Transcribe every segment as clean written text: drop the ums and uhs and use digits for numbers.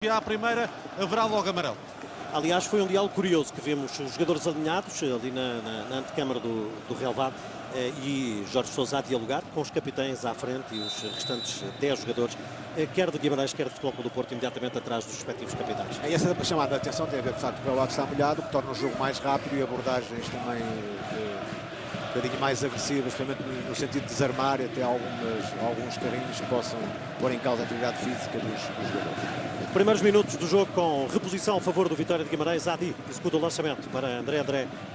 E à primeira haverá logo amarelo. Aliás, foi um diálogo curioso que vemos os jogadores alinhados ali na antecâmara do relvado e Jorge Sousa a dialogar com os capitães à frente e os restantes 10 jogadores, quer de Guimarães, quer de Futebol Clube do Porto, imediatamente atrás dos respectivos capitães. É essa chamada de atenção tem a ver, de facto, que o relvado está molhado, que torna o jogo mais rápido e abordagens também um bocadinho mais agressivas, especialmente no sentido de desarmar e até alguns carrinhos que possam pôr em causa a atividade física dos jogadores. Primeiros minutos do jogo com reposição a favor do Vitória de Guimarães. Adi executa o lançamento para André.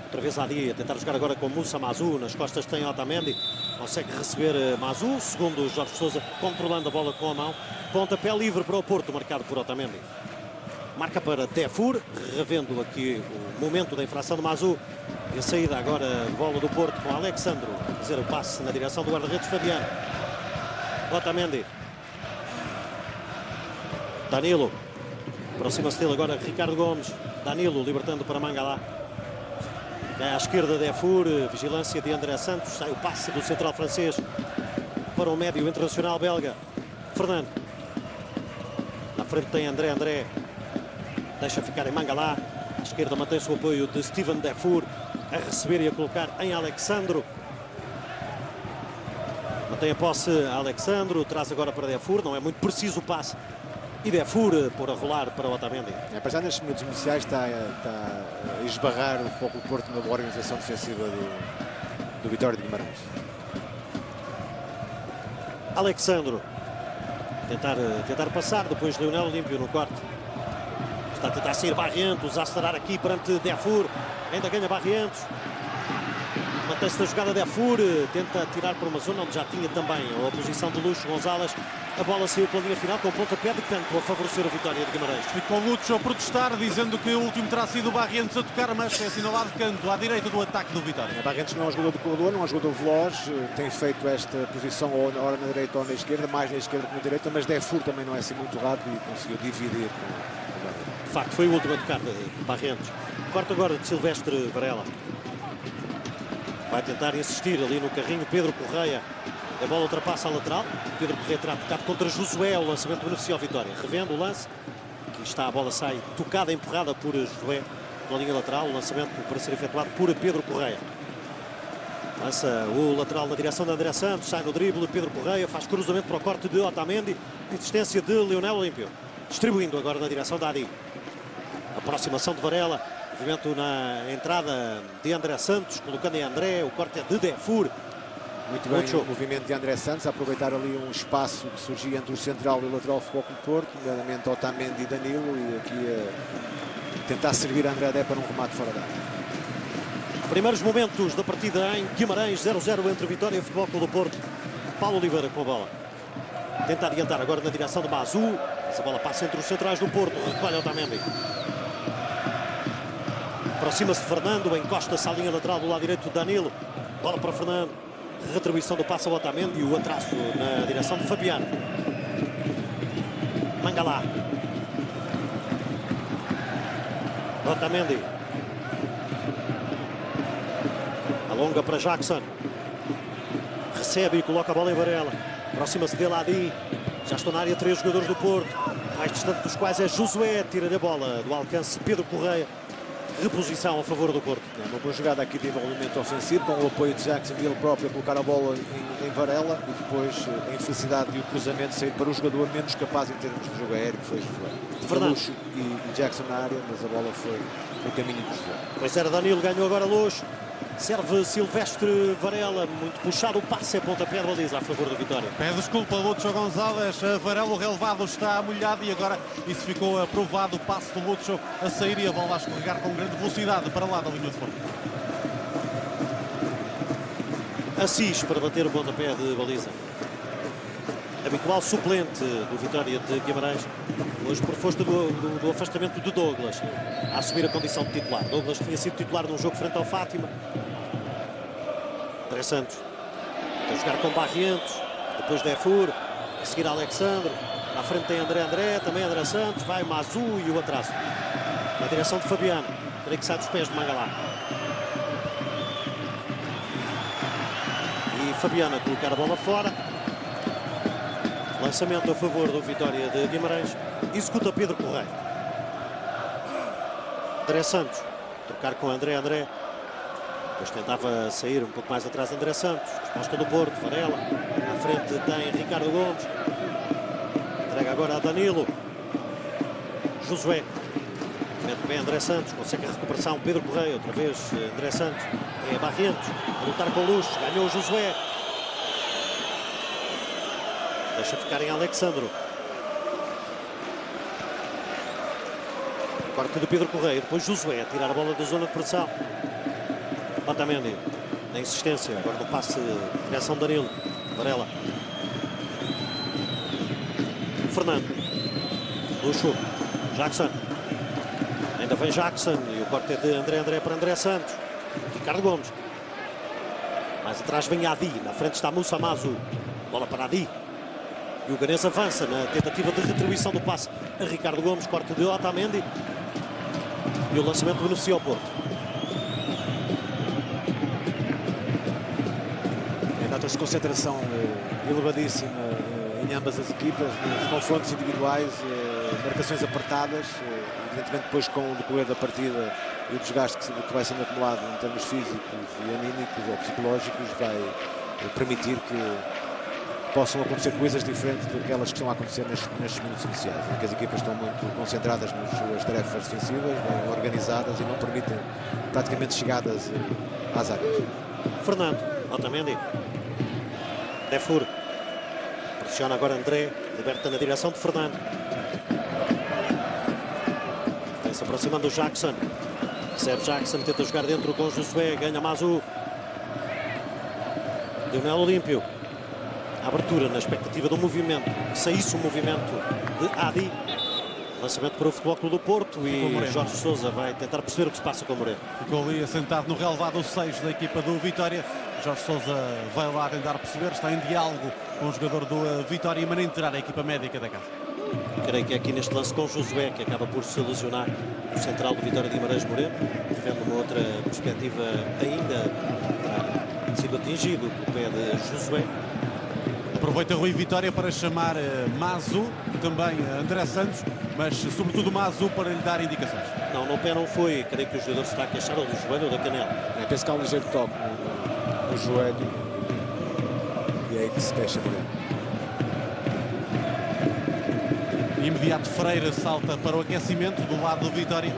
Outra vez Adi a tentar jogar agora com Moussa Mazou. Nas costas tem Otamendi. Consegue receber Mazou. Segundo Jorge Sousa, controlando a bola com a mão. Pontapé livre para o Porto, marcado por Otamendi. Marca para Defur, revendo aqui o momento da infração de Mazou. E a saída agora de bola do Porto com Alexandro. A fazer o passe na direção do guarda-redes Fabiano. Otamendi. Danilo, aproxima-se dele agora Ricardo Gomes. Danilo libertando para Mangala. Cai à esquerda Defur, vigilância de André Santos. Sai o passe do central francês para o médio internacional belga Fernando. Na frente tem André. Deixa ficar em Mangala. À esquerda mantém-se o apoio de Steven Defur. A receber e a colocar em Alexandro. Mantém a posse Alexandro. Traz agora para Defur. Não é muito preciso o passe. E Defur por a rolar para o Otamendi. Apesar nestes minutos iniciais está a esbarrar o Futebol Clube do Porto na boa organização defensiva do Vitória de Guimarães. Alexandro tentar passar, depois Leonel Olímpio no corte. Está a tentar sair Barrientos, a acelerar aqui perante Defur. Ainda ganha Barrientos. Mantém-se na jogada Defur, tenta tirar para uma zona onde já tinha também a oposição de Lucho Gonzalez. A bola saiu pela linha final com pontapé de canto a favorecer a Vitória de Guimarães. Ficou Lucho a protestar, dizendo que o último terá sido o Barrientos a tocar, mas é assinalado de canto à direita do ataque do Vitória. Barrientos não é um jogador de corredor, não é um jogador veloz, tem feito esta posição ora na direita ou na esquerda, mais na esquerda que na direita, mas Defur também não é assim muito rápido e conseguiu dividir com o Barrientos. De facto, foi o último a tocar de Barrientos. Corta agora de Silvestre Varela. Vai tentar insistir ali no carrinho Pedro Correia. A bola ultrapassa a lateral. Pedro Correia terá tocado contra Josué. O lançamento beneficia a Vitória. Revendo o lance. Aqui está, a bola sai tocada, empurrada por Josué pela linha lateral. O lançamento para ser efetuado por Pedro Correia. Lança o lateral na direção de André Santos. Sai no drible. Pedro Correia faz cruzamento para o corte de Otamendi. Insistência de Leonel Olímpio. Distribuindo agora na direção da Adi. Aproximação de Varela. Movimento na entrada de André Santos, colocando em André, o corte é de Defur. Muito bem o movimento de André Santos, a aproveitar ali um espaço que surgia entre o central e o lateral do Futebol Clube do Porto, nomeadamente Otamendi e Danilo, e aqui tentar servir a André para um remate fora da área. Primeiros momentos da partida em Guimarães, 0-0 entre Vitória e Futebol Clube do Porto. Paulo Oliveira com a bola. Tenta adiantar agora na direção de Mazou. Essa bola passa entre os centrais do Porto, recolhe Otamendi. Aproxima-se de Fernando, encosta-se à linha lateral do lado direito de Danilo. Bola para Fernando. Retribuição do passe ao Otamendi e o atraso na direção de Fabiano. Mangala. Otamendi. Alonga para Jackson. Recebe e coloca a bola em Varela. Aproxima-se dele Adi. Já estão na área 3 jogadores do Porto. Mais distante dos quais é Josué. Tira-lhe a bola do alcance Pedro Correia. Reposição a favor do Porto. É uma boa jogada aqui de envolvimento ofensivo, com o apoio de Jackson e ele próprio a colocar a bola em Varela e depois a infelicidade e o cruzamento sair para o jogador menos capaz em termos de jogo aéreo, que foi Lucho e Jackson na área, mas a bola foi no caminho do jogo. Pois era, Danilo ganhou agora Lucho. Serve Silvestre Varela, muito puxado o passe, é pontapé de baliza a favor da Vitória. Pede desculpa Lucho Gonzalez, Varela, o relevado está molhado e agora isso ficou aprovado, o passe do Lucho a sair e a bola a escorregar com grande velocidade para lá da linha de fundo. Assis para bater o pontapé de baliza. Habitual suplente do Vitória de Guimarães, hoje por força do afastamento de Douglas, a assumir a condição de titular. Douglas tinha sido titular num jogo frente ao Fátima. André Santos a jogar com Barrientos, depois Defur, a seguir Alexandre, na frente tem André, também André Santos, vai Mazou e o atraso. Na direção de Fabiano, creio que sai dos pés de Mangala. E Fabiano a colocar a bola fora. Lançamento a favor do Vitória de Guimarães. Executa Pedro Correia. André Santos. Trocar com André. Depois tentava sair um pouco mais atrás André Santos. Resposta do Porto. Varela. À frente tem Ricardo Gomes. Entrega agora a Danilo. Josué. Mete bem André Santos. Consegue a recuperação. Pedro Correia. Outra vez André Santos. É Barrientos. A lutar com luxo. Ganhou o Josué. Deixa ficar em Alexandro. Corte do Pedro Correia. Depois Josué a tirar a bola da zona de pressão. Otamendi na insistência. Agora no passe direção Danilo. Varela. Fernando. Luxo. Jackson. Ainda vem Jackson. E o corte é de André para André Santos. Ricardo Gomes. Mais atrás vem Adi. Na frente está Moussa Mazu. Bola para Adi. E o Ganês avança na tentativa de retribuição do passe a Ricardo Gomes. Corte de Otamendi. E o lançamento beneficia o Porto. Nota-se de concentração elevadíssima em ambas as equipas, nos confrontos individuais, marcações apertadas, evidentemente depois com o decorrer da partida e o desgaste que vai sendo acumulado em termos físicos e anímicos ou psicológicos vai permitir que possam acontecer coisas diferentes daquelas que estão a acontecer nestes minutos iniciais, em que as equipas estão muito concentradas nas suas tarefas defensivas, bem organizadas e não permitem praticamente chegadas às áreas. Fernando, Otamendi. Defur. Pressiona agora André. Liberta na direção de Fernando. Vem se aproximando o Jackson. Recebe Jackson, tenta jogar dentro com Josué. Ganha Mazu. Lionel Olímpio. Abertura na expectativa do movimento. Saísse o movimento de Adi. Lançamento para o Futebol Clube do Porto e Jorge Sousa vai tentar perceber o que se passa com o Moreno. Ficou ali assentado no relevado 6 da equipa do Vitória. Jorge Sousa vai lá tentar perceber, está em diálogo com o jogador do Vitória e maneira a equipa médica da casa. Creio que é aqui neste lance com Josué, que acaba por se lesionar o central do Vitória de Guimarães Moreno, defende uma outra perspectiva ainda sido atingido pelo pé de Josué. Aproveita Rui Vitória para chamar Mazu, também André Santos, mas sobretudo Mazu para lhe dar indicações. Não, no pé não foi, creio que o jogador se está a queixar ou do joelho ou da canela. Penso que há um ligeiro toque no joelho e é aí que se queixa Moreno. Imediato Freire salta para o aquecimento do lado do Vitória.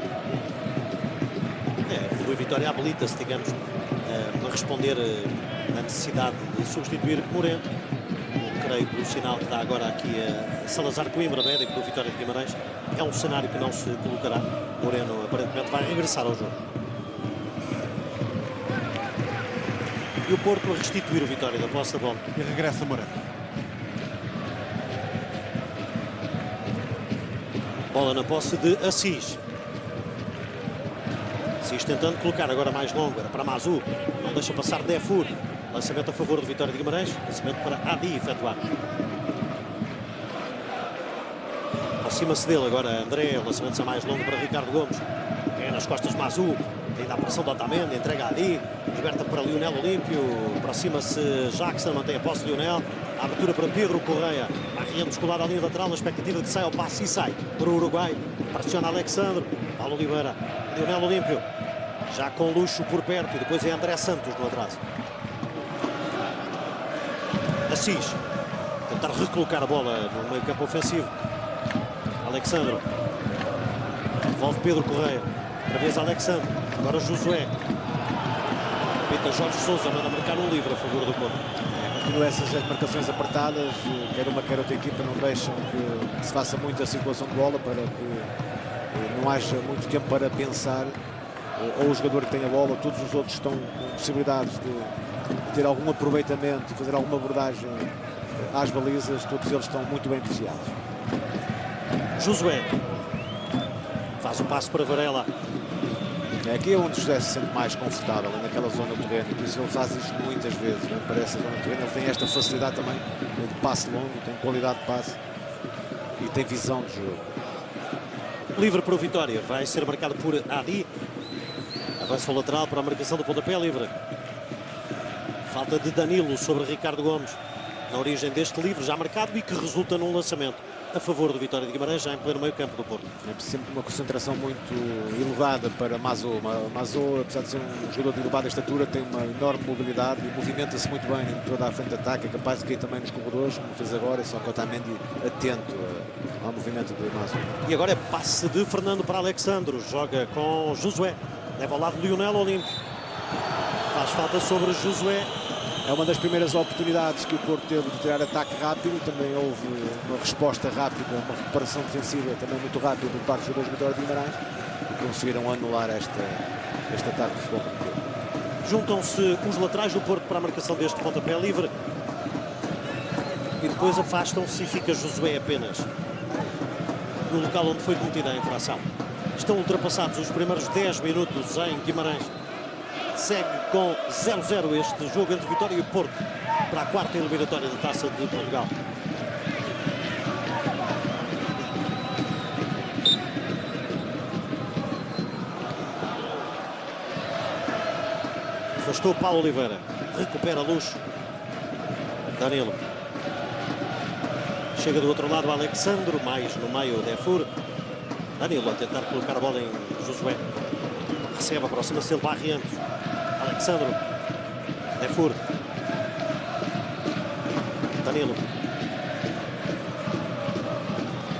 O Rui Vitória habilita-se, digamos, a responder à necessidade de substituir Moreno. Creio que o sinal que dá agora aqui a Salazar Coimbra, médico do Vitória de Guimarães, é um cenário que não se colocará. Moreno aparentemente vai regressar ao jogo. E o Porto a restituir o Vitória da posse da bola. E regressa Moreno. Bola na posse de Assis. Assis tentando colocar agora mais longo. Era para Mazu. Não deixa passar Defur. Lançamento a favor do Vitória de Guimarães. Lançamento para Adi efetuar. Aproxima-se dele agora André. O lançamento mais longo para Ricardo Gomes. É nas costas Mazu. Ainda a pressão do Otamendi. Entrega a Adi. Liberta para Lionel Olímpio. Aproxima-se Jackson. Mantém a posse de Lionel. A abertura para Pedro Correia. Barrientos colado à linha lateral na expectativa de que saia ao passe e sai para o Uruguai. Pressiona Alexandre. Paulo Oliveira. Lionel Olímpio. Já com luxo por perto. E depois é André Santos no atraso. Assis. Tentar recolocar a bola no meio campo ofensivo. Alexandre. Devolve Pedro Correia. Outra vez Alexandre. Agora Josué. Pita Jorge Sousa. Manda marcar um livre a favor do Porto. Continua essas marcações apertadas. Quer uma, quer outra equipa não deixam que se faça muita circulação de bola para que não haja muito tempo para pensar. Ou o jogador que tem a bola, todos os outros estão com possibilidades de ter algum aproveitamento e fazer alguma abordagem às balizas. Todos eles estão muito bem posicionados. Josué faz o passo para Varela. Aqui é onde o José se sente mais confortável, naquela zona do terreno, por isso ele faz isto muitas vezes, não parece a zona do terreno. Ele tem esta facilidade também de passe longo, tem qualidade de passe e tem visão de jogo. Livre para o Vitória, vai ser marcado por Adi. Avança o lateral para a marcação do pontapé livre. Falta de Danilo sobre Ricardo Gomes. na origem deste livre já marcado e que resulta num lançamento a favor do Vitória de Guimarães, já em pleno meio campo do Porto. É sempre uma concentração muito elevada para Mazou. Mazou, apesar de ser um jogador de elevada estatura, tem uma enorme mobilidade e movimenta-se muito bem em toda a frente de ataque, é capaz de cair também nos corredores, como fez agora, só que o Otamendi atento ao movimento de Mazou. E agora é passe de Fernando para Alexandro, joga com Josué, leva ao lado de Lionel Olímpio, faz falta sobre Josué. É uma das primeiras oportunidades que o Porto teve de tirar ataque rápido. Também houve uma resposta rápida, uma recuperação defensiva também muito rápida por parte dos jogadores do Vitória de Guimarães e conseguiram anular este ataque de futebol. Juntam-se os laterais do Porto para a marcação deste pontapé livre e depois afastam-se e fica Josué apenas no local onde foi cometida a infração. Estão ultrapassados os primeiros 10 minutos em Guimarães. Segue com 0-0 este jogo entre Vitória e Porto para a quarta eliminatória da Taça de Portugal. Afastou Paulo Oliveira, recupera Luxo. Danilo. Chega do outro lado Alexandro, mais no meio Defur. Danilo a tentar colocar a bola em Josué. Recebe, aproxima-se ele Barrientos. Alexandro. Defur. Danilo.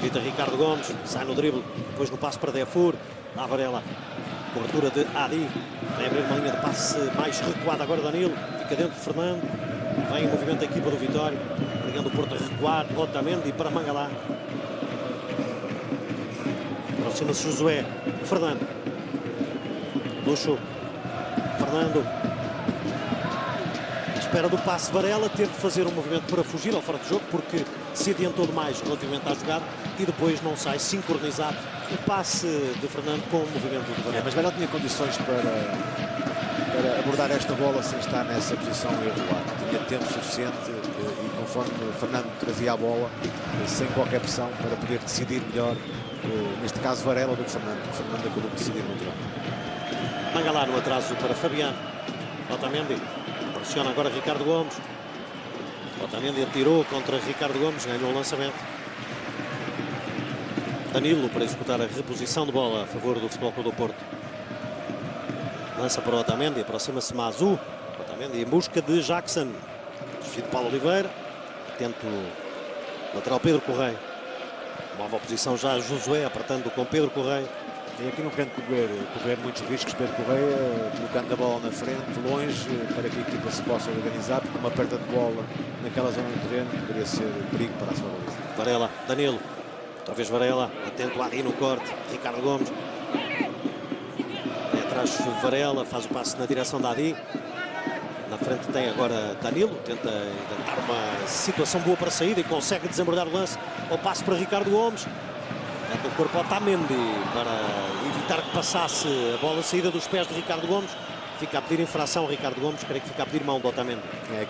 Evita Ricardo Gomes. Sai no drible. Depois no passo para Defur. Dá Varela. Cobertura de Adi. Vai abrir uma linha de passe mais recuada agora Danilo. Fica dentro de Fernando. Vem o movimento da equipa do Vitória. Brigando o Porto a recuar. Otamendi para Mangalá. Aproxima-se Josué. Fernando. Luxo. Fernando. Espera do passe Varela. Teve de fazer um movimento para fugir ao fora de jogo porque se adiantou demais relativamente à jogada e depois não sai sincronizado o passe de Fernando com o movimento de Varela. Mas Varela tinha condições para abordar esta bola sem estar nessa posição irregular. Tinha tempo suficiente e conforme Fernando trazia a bola, sem qualquer pressão, para poder decidir melhor, neste caso Varela do que Fernando. Fernando acabou por decidir muito bem. Mangalá no atraso para Fabiano. Otamendi. Pressiona agora Ricardo Gomes. Otamendi atirou contra Ricardo Gomes, ganhou o lançamento. Danilo para executar a reposição de bola a favor do Futebol Clube do Porto. Lança para Otamendi, aproxima-se Mazou. Otamendi em busca de Jackson. Desvio de Paulo Oliveira. Atento lateral Pedro Correia. Nova oposição já Josué, apertando com Pedro Correia. E aqui não querendo correr muitos riscos, Pedro Correia, colocando a bola na frente, longe, para que a equipa se possa organizar, porque uma perda de bola naquela zona do terreno poderia ser perigo para a sua baliza. Varela, Danilo, outra vez Varela, atento ali no corte, Ricardo Gomes. É atrás Varela, faz o passe na direção da Adi. Na frente tem agora Danilo, tenta dar uma situação boa para a saída e consegue desembrulhar o lance. O passe para Ricardo Gomes. Mete o corpo Otamendi para evitar que passasse a bola saída dos pés de Ricardo Gomes. Fica a pedir infração Ricardo Gomes, creio que fica a pedir mão do Otamendi.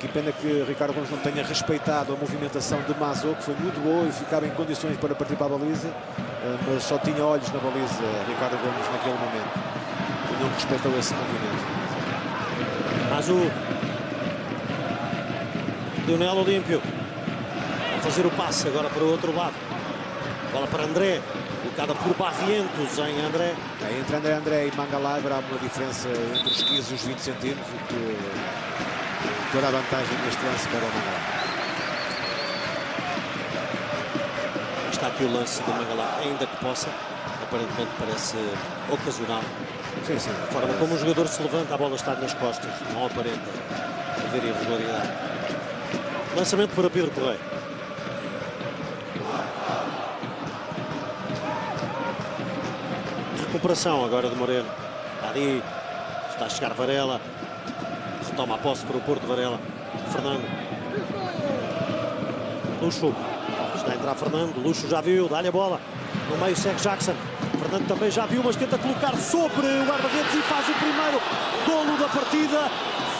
Que pena que Ricardo Gomes não tenha respeitado a movimentação de Mazou, que foi muito boa e ficava em condições para partir para a baliza, mas só tinha olhos na baliza Ricardo Gomes naquele momento e não respeitou esse movimento. Mazou. Lionel Olímpio a fazer o passe agora para o outro lado. Bola para André, colocada por Barrientos em André. Entre André e Mangalá haverá uma diferença entre os 15 e os 20 centímetros, que terá vantagem neste lance para o Mangalá. Está aqui o lance do Mangalá, ainda que possa, aparentemente parece ocasional. Sim. A forma como o jogador se levanta, a bola está nas costas, não aparenta haver irregularidade. Lançamento para Pedro Correia. Recuperação agora de Moreno. Ali está a chegar Varela. Retoma a posse para o Porto Varela. Fernando. Luxo. Está a entrar Fernando. Luxo já viu. Dá-lhe a bola. No meio segue Jackson. Fernando também já viu, mas tenta colocar sobre o guarda-redes e faz o primeiro golo da partida.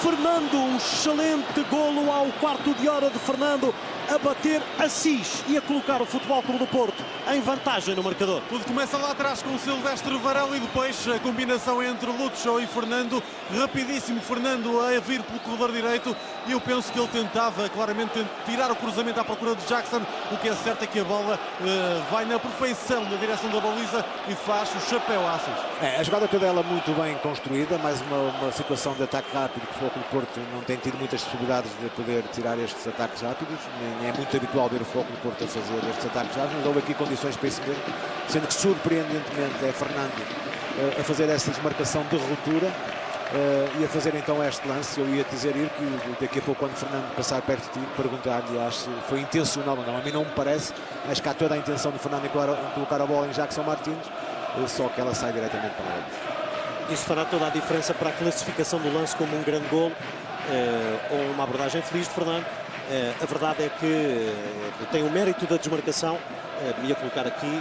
Fernando, um excelente golo ao quarto de hora de Fernando. a bater Assis e a colocar o Futebol Clube do Porto em vantagem no marcador. Tudo começa lá atrás com o Silvestre Varela e depois a combinação entre Lucho e Fernando. Rapidíssimo Fernando a vir pelo corredor direito e eu penso que ele tentava claramente tirar o cruzamento à procura de Jackson. O que é certo é que a bola vai na perfeição na direção da baliza e faz o chapéu a Assis. A jogada toda ela muito bem construída, mais uma situação de ataque rápido que o Futebol Clube do Porto não tem tido muitas possibilidades de poder tirar estes ataques rápidos, nem é muito habitual ver o Futebol Clube do Porto a fazer estes ataques rápidos, mas houve aqui condições para isso mesmo, sendo que surpreendentemente é Fernando a fazer essa desmarcação de ruptura e a fazer então este lance. Eu ia dizer que daqui a pouco, quando Fernando passar perto de ti, perguntar-lhe se foi intencional ou não. A mim não me parece, acho que há toda a intenção de Fernando em colocar a bola em Jackson Martins, só que ela sai diretamente para ele. Isso fará toda a diferença para a classificação do lance como um grande golo ou uma abordagem feliz de Fernando. A verdade é que tem o mérito da desmarcação. Ia colocar aqui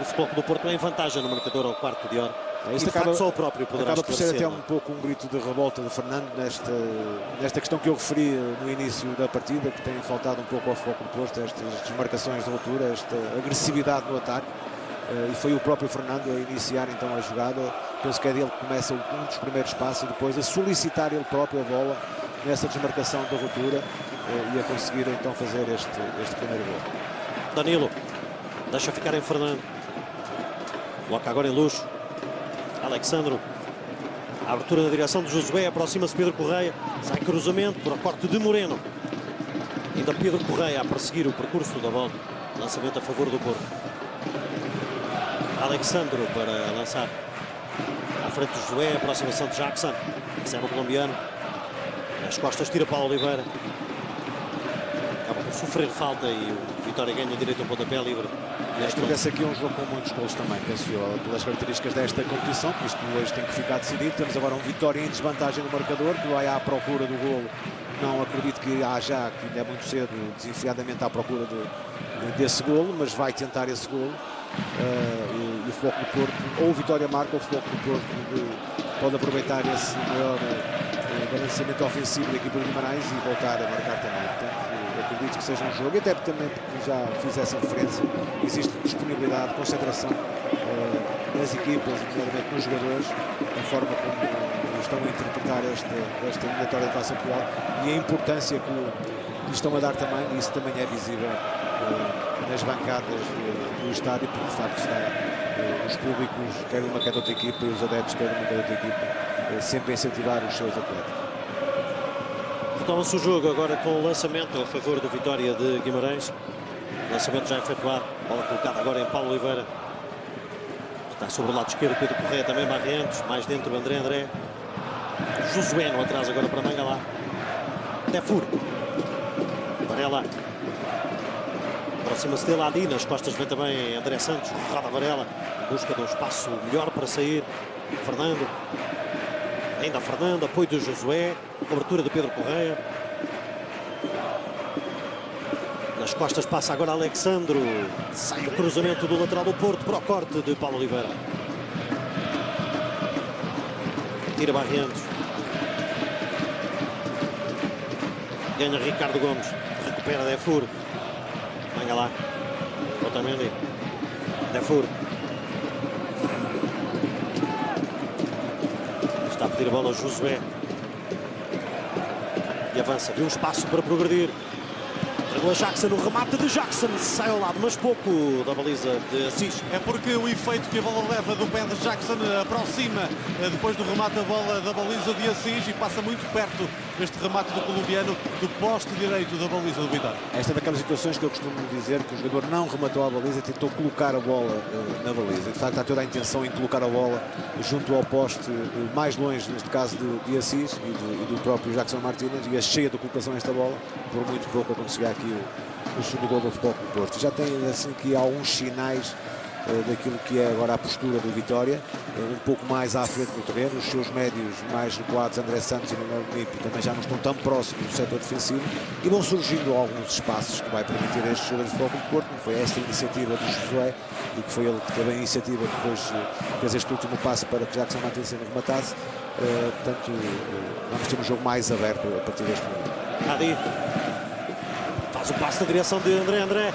o Futebol Clube do Porto em vantagem no marcador ao quarto de hora. Isto acaba, só o próprio poderá acaba por ser até não? um pouco um grito de revolta de Fernando nesta questão que eu referi no início da partida, que tem faltado um pouco ao Futebol Clube do Porto, estas desmarcações de ruptura, esta agressividade no ataque. E foi o próprio Fernando a iniciar então a jogada. Penso que é dele que começa um dos primeiros passos e depois a solicitar ele próprio a bola nessa desmarcação de ruptura e a conseguir então fazer este primeiro gol. Danilo deixa ficar em Fernando, coloca agora em Lucho. Alexandro, a abertura na direção de Josué, aproxima-se Pedro Correia, sai cruzamento para o corte de Moreno. Ainda Pedro Correia a perseguir o percurso da bola, lançamento a favor do Porto. Alexandro para lançar à frente de Josué, aproximação de Jackson, recebe o colombiano, nas costas tira para o Oliveira, acaba por sofrer falta e o Vitória ganha direito ao pontapé livre. Esse aqui é um jogo com muitos golos também, penso eu, pelas características desta competição, que isto hoje tem que ficar decidido. Temos agora um Vitória em desvantagem no marcador, que vai à procura do golo. Não acredito que há já, que ainda é muito cedo, desenfreadamente à procura desse golo, mas vai tentar esse golo. E o Futebol Clube do Porto, ou o Vitória marca, ou o Futebol Clube do Porto pode aproveitar esse maior balanceamento ofensivo da equipa de Guimarães e voltar a marcar também. Portanto, acredito que seja um jogo, e até também porque já fiz essa referência, existe disponibilidade, concentração nas equipas, nomeadamente nos jogadores, da forma como estão a interpretar esta eliminatória da Taça Portugal e a importância que lhe estão a dar também, e isso também é visível nas bancadas do estádio, porque de facto está os públicos, quer de uma quer de outra equipa, e os adeptos, quer de uma quer de outra equipa, sempre a incentivar os seus atletas. Retoma-se o jogo agora com o lançamento a favor do Vitória de Guimarães. Lançamento já efetuado, bola colocada agora em Paulo Oliveira. Está sobre o lado esquerdo Pedro Correia, também Barrientos, mais dentro André. Josué no atrás agora para Mangalá. Defur. Varela. Aproxima-se dele Adi, nas costas vem também André Santos, roda Varela, em busca de um espaço melhor para sair. Fernando. Ainda Fernando, apoio de Josué, cobertura de Pedro Correia. Nas costas passa agora Alexandro. Sai o cruzamento do lateral do Porto para o corte de Paulo Oliveira. Tira Barrientos. Ganha Ricardo Gomes. Recupera Defur. Venga lá. Otamendi. Defur. Está a pedir a bola ao Josué. E avança. Viu um espaço para progredir. Dribla Jackson, o remate de Jackson. Sai ao lado, mas pouco da baliza de Assis. É porque o efeito que a bola leva do pé de Jackson aproxima depois do remate a bola da baliza de Assis e passa muito perto este remate do colombiano do poste direito da baliza do Vitória. Esta é daquelas situações que eu costumo dizer que o jogador não rematou a baliza, tentou colocar a bola na baliza. De facto, há toda a intenção em colocar a bola junto ao poste, mais longe, neste caso de Assis e do próprio Jackson Martínez, e a cheia de colocação esta bola, por muito pouco a conseguir aqui o segundo gol do Futebol Clube do Porto. Já tem assim que alguns sinais daquilo que é agora a postura do Vitória, um pouco mais à frente do terreno. Os seus médios mais recuados, André Santos e Manuel Munipe, também já não estão tão próximos do setor defensivo, e vão surgindo alguns espaços que vai permitir a estes jogadores do Futebol Clube do Porto, como foi esta iniciativa do Josué, e que foi ele que teve a iniciativa, depois fez este último passo para que Jackson Martins rematasse. Portanto, vamos ter um jogo mais aberto a partir deste momento. Adi Faz o passe na direção de André.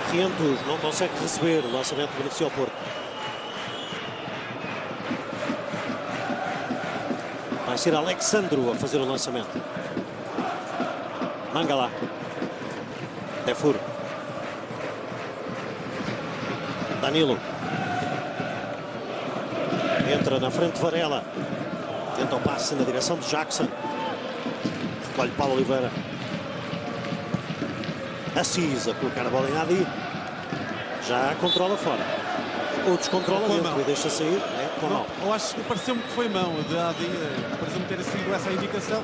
Barrientos não consegue receber. O lançamento beneficia o Porto. Vai ser Alexandro a fazer o lançamento. Mangala. Defur. Danilo. Entra na frente Varela. Tenta o passe na direção de Jackson. Recolhe Paulo Oliveira. Assis a colocar a bola em Adi. Já controla fora. Ou descontrola dentro e deixa sair. Com a mão. Eu acho que pareceu-me que foi mão de Adi. Pareceu-me ter sido essa a indicação.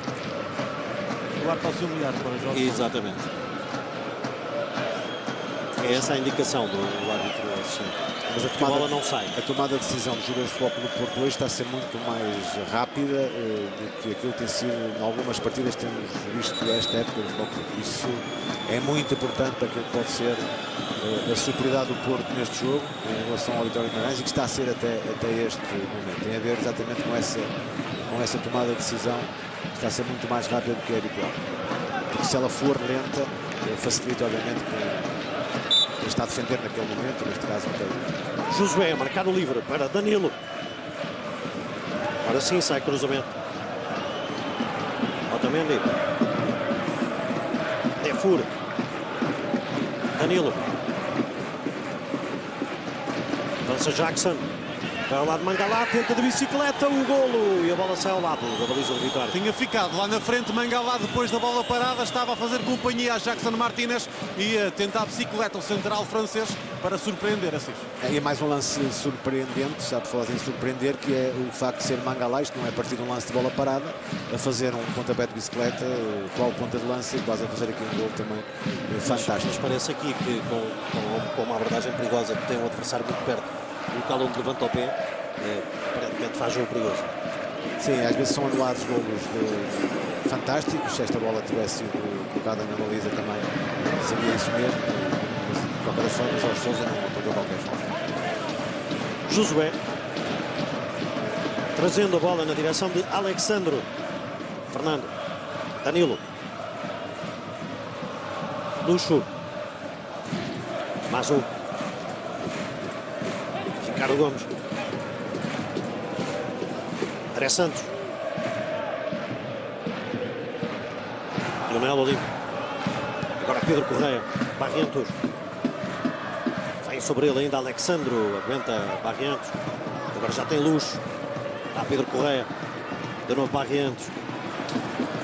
O árbitro auxiliar para Jorge. Exatamente. É essa a indicação do árbitro assistente. Mas a bola não sai. A tomada de decisão dos jogadores de futebol do Porto hoje está a ser muito mais rápida do que aquilo tem sido em algumas partidas que temos visto esta época do futebol. Isso é muito importante para aquilo que pode ser a superioridade do Porto neste jogo em relação ao Vitória de Guimarães e que está a ser até este momento. Tem a ver exatamente com essa tomada de decisão que está a ser muito mais rápida do que é habitual. Porque se ela for lenta, facilita obviamente quem está a defender naquele momento, neste caso o Josué a marcar o livre para Danilo. Agora sim sai cruzamento. Otamendi. Defur. Danilo. Avança Jackson. Vai ao lado de Mangala, tenta de bicicleta o golo e a bola sai ao lado da baliza do Vitória. Tinha ficado lá na frente Mangala depois da bola parada, estava a fazer companhia a Jackson Martínez e a tentar a bicicleta o central francês para surpreender Assis. E mais um lance surpreendente, já por falar em surpreender, que é o facto de ser Mangala, isto não é a partir de um lance de bola parada, a fazer um pontapé de bicicleta, qual ponta de lança e quase a fazer aqui um gol também fantástico. Mas parece aqui que com uma abordagem perigosa, que tem um adversário muito perto, o local onde levanta o pé, aparentemente faz jogo perigoso. Sim, às vezes são anulados golos fantásticos. Se esta bola tivesse sido colocada na baliza também seria isso mesmo. De qualquer forma, Jorge Sousa não apontou qualquer forma. Josué trazendo a bola na direção de Alexandro. Fernando. Danilo. Luxo. Mazu. Ricardo Gomes. André Santos. Lionel Olímpio. Agora Pedro Correia. Barrientos. Vem sobre ele ainda Alexandro. Aguenta Barrientos. Agora já tem Luxo. Dá Pedro Correia. De novo Barrientos.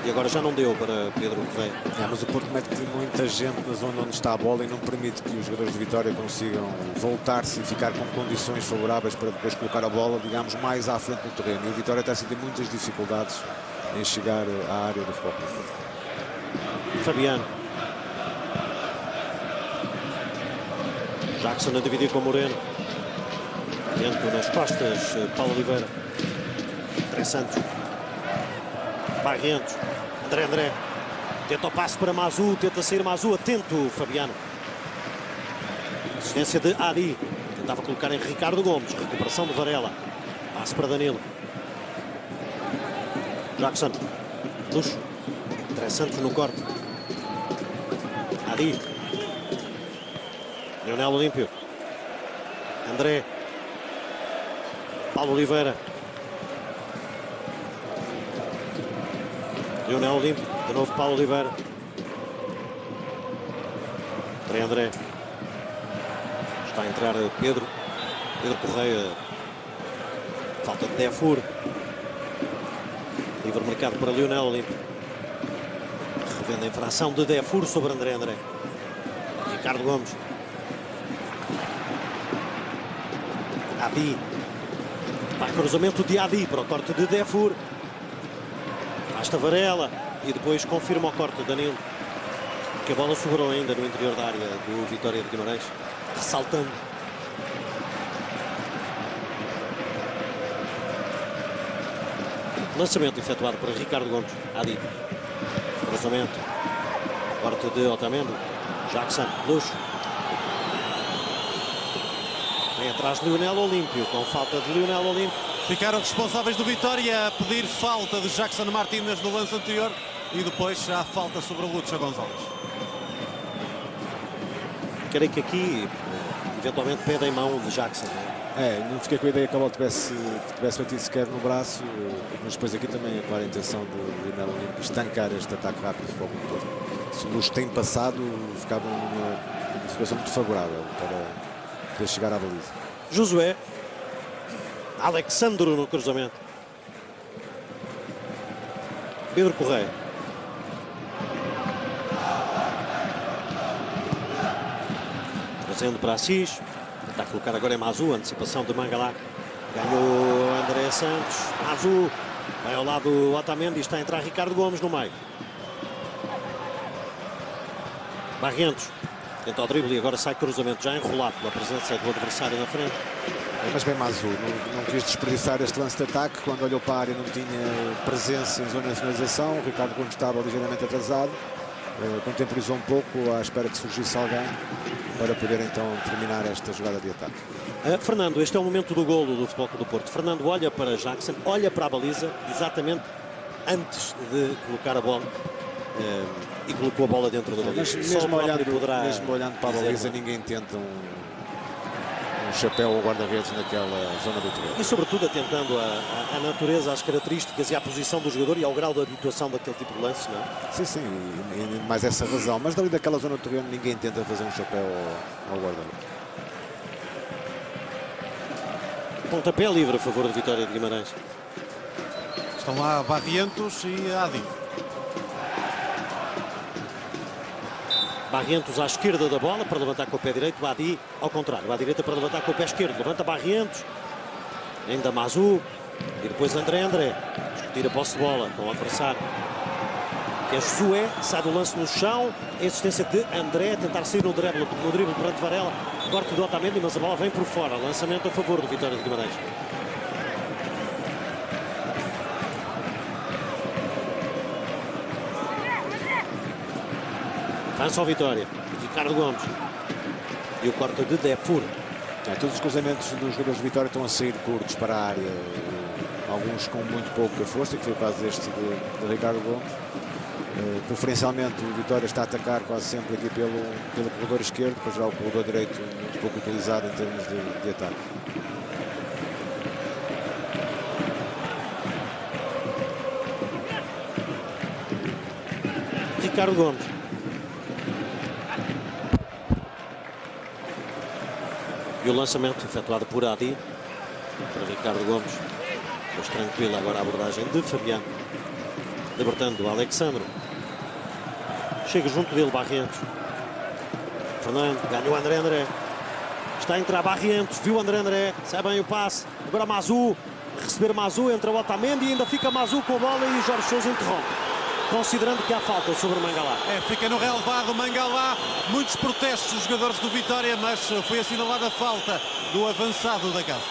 E agora já não deu para Pedro Correia. Mas o Porto mete muita gente na zona onde está a bola e não permite que os jogadores de Vitória consigam voltar-se e ficar com condições favoráveis para depois colocar a bola, digamos, mais à frente do terreno. E o Vitória está a sentir muitas dificuldades em chegar à área do Futebol Clube do Porto. Fabiano. Jackson a dividir com Moreno. Dentro nas costas, Paulo Oliveira. André Santos. Barrientos. André. Tenta o passe para Mazu. Tenta sair Mazu. Atento, Fabiano. Assistência de Adi. Tentava colocar em Ricardo Gomes. Recuperação de Varela. Passe para Danilo. Jackson. Luxo. André Santos no corte. Adi. Lionel Olímpio. André. Paulo Oliveira. Lionel Olímpio. De novo Paulo Oliveira. André. Está a entrar Pedro Correia. Falta de Defur. Livre marcado para Lionel Olímpio. Revende a infração de Defur sobre André. Ricardo Gomes. Adi. Vai cruzamento de Adi para o corte de Defur. Basta Varela e depois confirma o corte de Danilo. Que a bola sobrou ainda no interior da área do Vitória de Guimarães. Ressaltando. Lançamento efetuado por Ricardo Gomes. Adi. Cruzamento. Corte de Otamendi. Jackson. Luxo. Vem atrás de Lionel Olímpio. Com falta de Lionel Olímpio. Ficaram responsáveis do Vitória a pedir falta de Jackson Martínez no lance anterior. e depois há falta sobre o Lúcio Gonzalez. Creio que aqui, eventualmente, pede em mão de Jackson. Não fiquei com a ideia que a bola tivesse batido sequer no braço, mas depois aqui também a clara intenção de Lionel Olímpico estancar este ataque rápido do Futebol Clube do Porto. Se o Luz tem passado, ficava numa situação muito favorável para poder chegar à baliza. Josué. Alexandro no cruzamento. Pedro Correia. Trazendo para Assis. Está a colocar agora é Mazu. Antecipação de Mangala. Ganhou André Santos. Mazu. Vai ao lado do Otamendi. Está a entrar Ricardo Gomes no meio. Barrientos. Tenta o drible e agora sai cruzamento. Já enrolado pela presença do adversário na frente. Mas bem, Mazu não quis desperdiçar este lance de ataque. Quando olhou para a área não tinha presença em zona de finalização. O Ricardo Gomes estava ligeiramente atrasado. Contemporizou um pouco à espera que surgisse alguém para poder então terminar esta jogada de ataque. Fernando, este é o momento do golo do Futebol Clube do Porto. Fernando olha para Jackson, olha para a baliza exatamente antes de colocar a bola e colocou a bola dentro da baliza. Mesmo olhando para a baliza, ninguém tenta um chapéu ou guarda-redes naquela zona do terreno. E sobretudo atentando à natureza, às características e à posição do jogador e ao grau de habituação daquele tipo de lance, não é? Sim, e mais essa razão. Mas dali daquela zona do terreno ninguém tenta fazer um chapéu ao guarda-redes. Pontapé livre a favor de Vitória de Guimarães. Estão lá Barrientos e Adi. Barrientos à esquerda da bola para levantar com o pé direito. Adi ao contrário. À direita para levantar com o pé esquerdo. Levanta Barrientos. Ainda Mazu. E depois André. Discutir a posse de bola com o adversário. Que é Josué. Sai do lance no chão. A existência de André. Tentar sair no drible perante Varela. Corte do Otamendi, mas a bola vem por fora. Lançamento a favor do Vitória de Guimarães. Avança ao Vitória. Ricardo Gomes. E o corte de Defur. Todos os cruzamentos dos jogadores de Vitória estão a sair curtos para a área. Alguns com muito pouca força, que foi o caso deste de Ricardo Gomes. Preferencialmente o Vitória está a atacar quase sempre aqui pelo corredor esquerdo, depois já o corredor direito muito pouco utilizado em termos de ataque. Ricardo Gomes. E o lançamento efetuado por Adi para Ricardo Gomes. Mas tranquila agora a abordagem de Fabiano. Libertando o Alexandro. Chega junto dele Barrientos. Fernando ganha o André. Está a entrar Barrientos. Viu André. Sai bem o passe. Agora Mazu. Receber Mazu. Entra o Otamendi. E ainda fica Mazu com a bola e Jorge Sousa interrompe. Considerando que há falta sobre Mangala. Fica no relevado Mangala. Muitos protestos dos jogadores do Vitória, mas foi assinalada a falta do avançado da casa.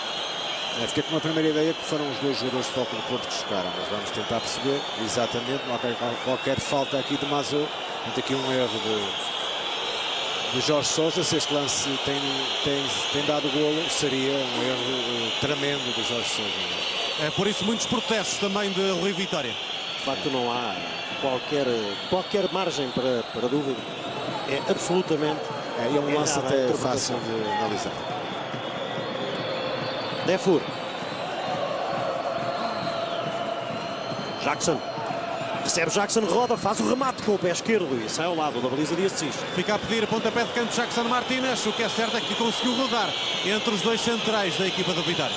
Fiquei com uma primeira ideia que foram os dois jogadores de Futebol Clube do Porto que chocaram, mas vamos tentar perceber exatamente. Não há qualquer falta aqui de Mazu. Tem aqui um erro de Jorge Sousa. Se este lance tem dado golo, seria um erro tremendo de Jorge Sousa. Por isso muitos protestos também de Rui Vitória. De facto não há qualquer margem para dúvida. É absolutamente e é um lance até fácil de analisar. Defur. Jackson. Recebe Jackson, roda, faz o remate com o pé esquerdo e sai ao lado da baliza de Assis. Fica a pedir pontapé de canto Jackson Martínez. O que é certo é que conseguiu rodar entre os dois centrais da equipa do Vitória.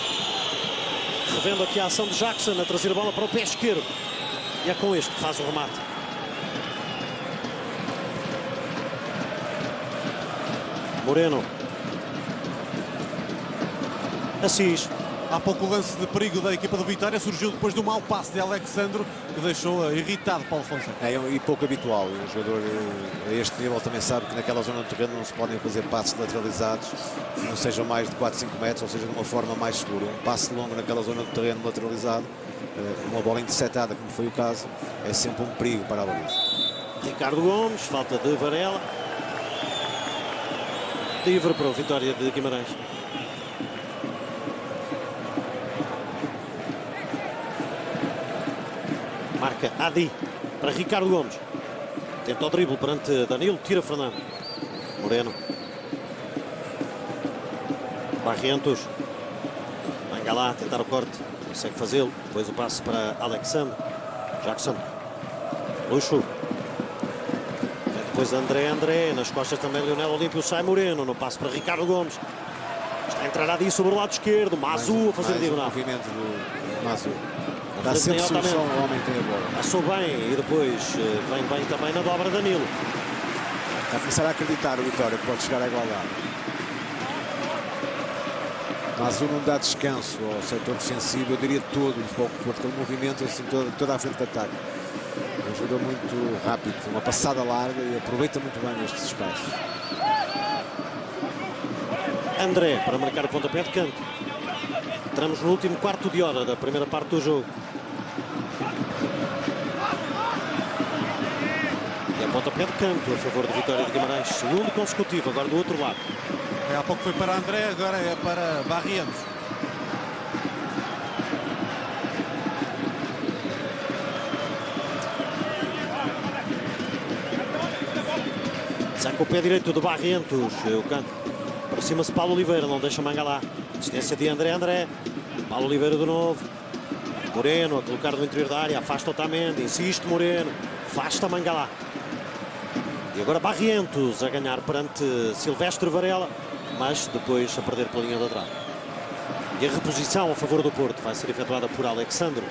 Revendo aqui a ação de Jackson a trazer a bola para o pé esquerdo. E é com este que faz o remate. Moreno. Assis. Há pouco o lance de perigo da equipa do Vitória surgiu depois do mau passe de Alexandro, que deixou irritado Paulo Fonseca. E pouco habitual. Um jogador a este nível também sabe que naquela zona do terreno não se podem fazer passes lateralizados, não sejam mais de 4, 5 metros, ou seja, de uma forma mais segura. Um passe longo naquela zona do terreno lateralizado, uma bola interceptada, como foi o caso, é sempre um perigo para a baliza. Ricardo Gomes, falta de Varela. Livre para o Vitória de Guimarães. Marca Adi. para Ricardo Gomes. Tenta o drible perante Danilo, tira Fernando. Moreno. Barrientos. Mangala a tentar o corte. Consegue fazê-lo. Depois o passe para Alexandre. Jackson. Luxo. Depois André. Nas costas também Lionel Olímpio. Sai Moreno. No passe para Ricardo Gomes. Está a entrar ali sobre o lado esquerdo. Mazu a fazer diagonal. Movimento do Mazu. Dá sempre solução ao homem que tem a bola. Passou bem e depois vem bem também na dobra Danilo. Está a começar a acreditar o Vitória que pode chegar à igualdade. Mazu não dá descanso ao setor defensivo, eu diria todo, um pouco, porque ele movimenta assim toda a frente de ataque. É um jogador muito rápido, uma passada larga e aproveita muito bem estes espaços. André para marcar o pontapé de canto. Entramos no último quarto de hora da primeira parte do jogo. E a pontapé de canto a favor do Vitória de Guimarães. Segundo consecutivo, agora do outro lado. Há pouco foi para André, agora é para Barrientos. Saca o pé direito de Barrientos. O canto. Aproxima-se Paulo Oliveira, não deixa Mangala. Assistência de André. Paulo Oliveira de novo. Moreno a colocar no interior da área. Afasta Otamendi. Insiste Moreno. Afasta Mangala. E agora Barrientos a ganhar perante Silvestre Varela. Mas depois a perder pela linha de atrás. E a reposição a favor do Porto vai ser efetuada por Alexandre.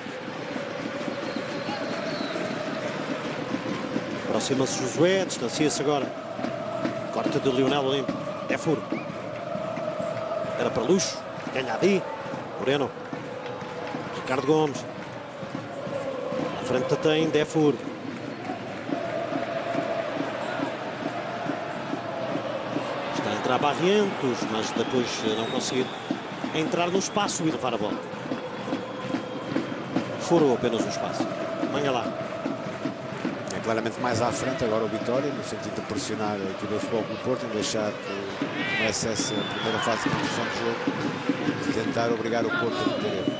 Aproxima-se Josué. Distancia-se agora. Corte de Lionel Olímpio. É furo. Era para Luxo. Ganha Adi. Moreno. Ricardo Gomes. À frente tem Defur. Está a entrar Barrientos, mas depois não conseguir entrar no espaço e levar a bola. Furou apenas o espaço. Mangala. É claramente mais à frente agora o Vitória, no sentido de pressionar a equipa do Futebol Clube do Porto, e deixar que comece essa primeira fase de construção do jogo, de tentar obrigar o Porto a cometer erro.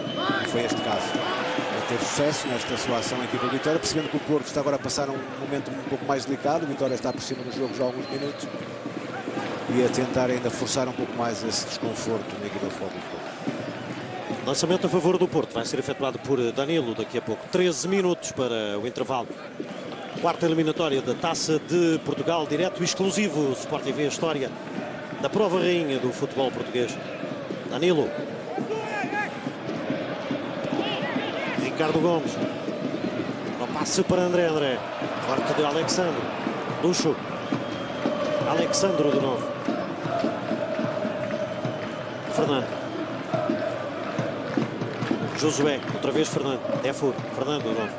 E foi este caso. A ter sucesso nesta sua ação a equipa do Vitória, percebendo que o Porto está agora a passar um momento um pouco mais delicado. O Vitória está por cima do jogo já há alguns minutos e a tentar ainda forçar um pouco mais esse desconforto na equipa do Futebol Clube do Porto. Lançamento a favor do Porto vai ser efetuado por Danilo daqui a pouco. 13 minutos para o intervalo. Quarta eliminatória da Taça de Portugal, direto e exclusivo Sport TV, a história da prova rainha do futebol português. Danilo. Ricardo Gomes. No passe para André. Corte de Alexandre. Luxo. Alexandre de novo. Fernando. Josué. Outra vez Fernando. É furo. Fernando de novo.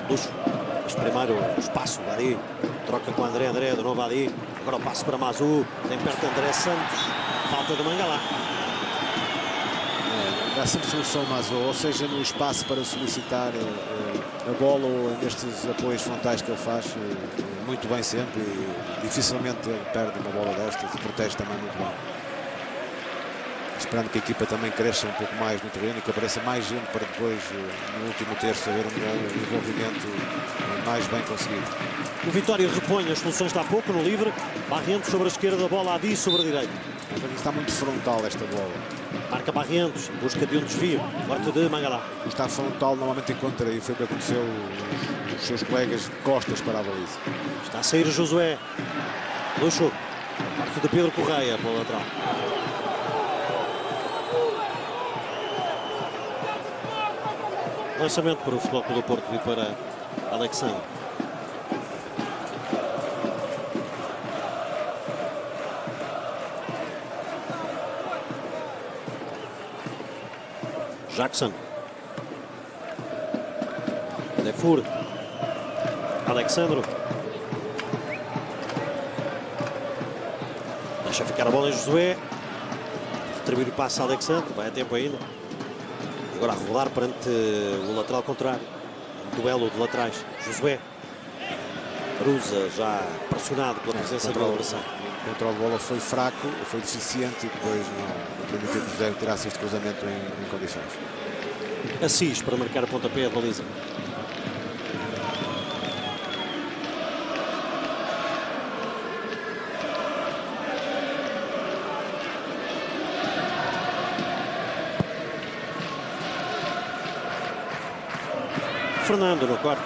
Luxo. Mas primeiro o espaço. Adi. Troca com André. De novo Adi. Agora o passo para Mazu. Tem perto André Santos. Falta de Mangala. Dá sempre solução Mazu, ou seja, no espaço para solicitar a bola ou nestes apoios frontais que ele faz, muito bem sempre, e dificilmente ele perde uma bola destas e protege também muito bem. Esperando que a equipa também cresça um pouco mais no terreno e que apareça mais gente para depois, no último terço, haver um envolvimento mais bem conseguido. O Vitória repõe as soluções de há pouco no livre. Barrientos sobre a esquerda, a bola Adi sobre a direita. Está muito frontal esta bola. Marca Barrientos, em busca de um desvio. Corte de Mangala. Está frontal, normalmente encontra, e foi o que aconteceu os seus colegas de costas para a baliza. Está a sair Josué. Luxo. Corte de Pedro Correia para o lateral. Lançamento para o Futebol Clube do Porto e para Alexandre. Jackson. Defur. Alexandre. Deixa ficar a bola em Josué. Retribuir o passe a Alexandre. Vai a tempo ainda. Agora a rodar perante o lateral contrário. Um duelo de laterais. Josué. Cruza já pressionado pela presença do adversário. O controle de bola foi fraco, foi deficiente e depois não permitiu que o José tirasse este cruzamento em condições. Assis para marcar a pontapé de baliza. Fernando no corte.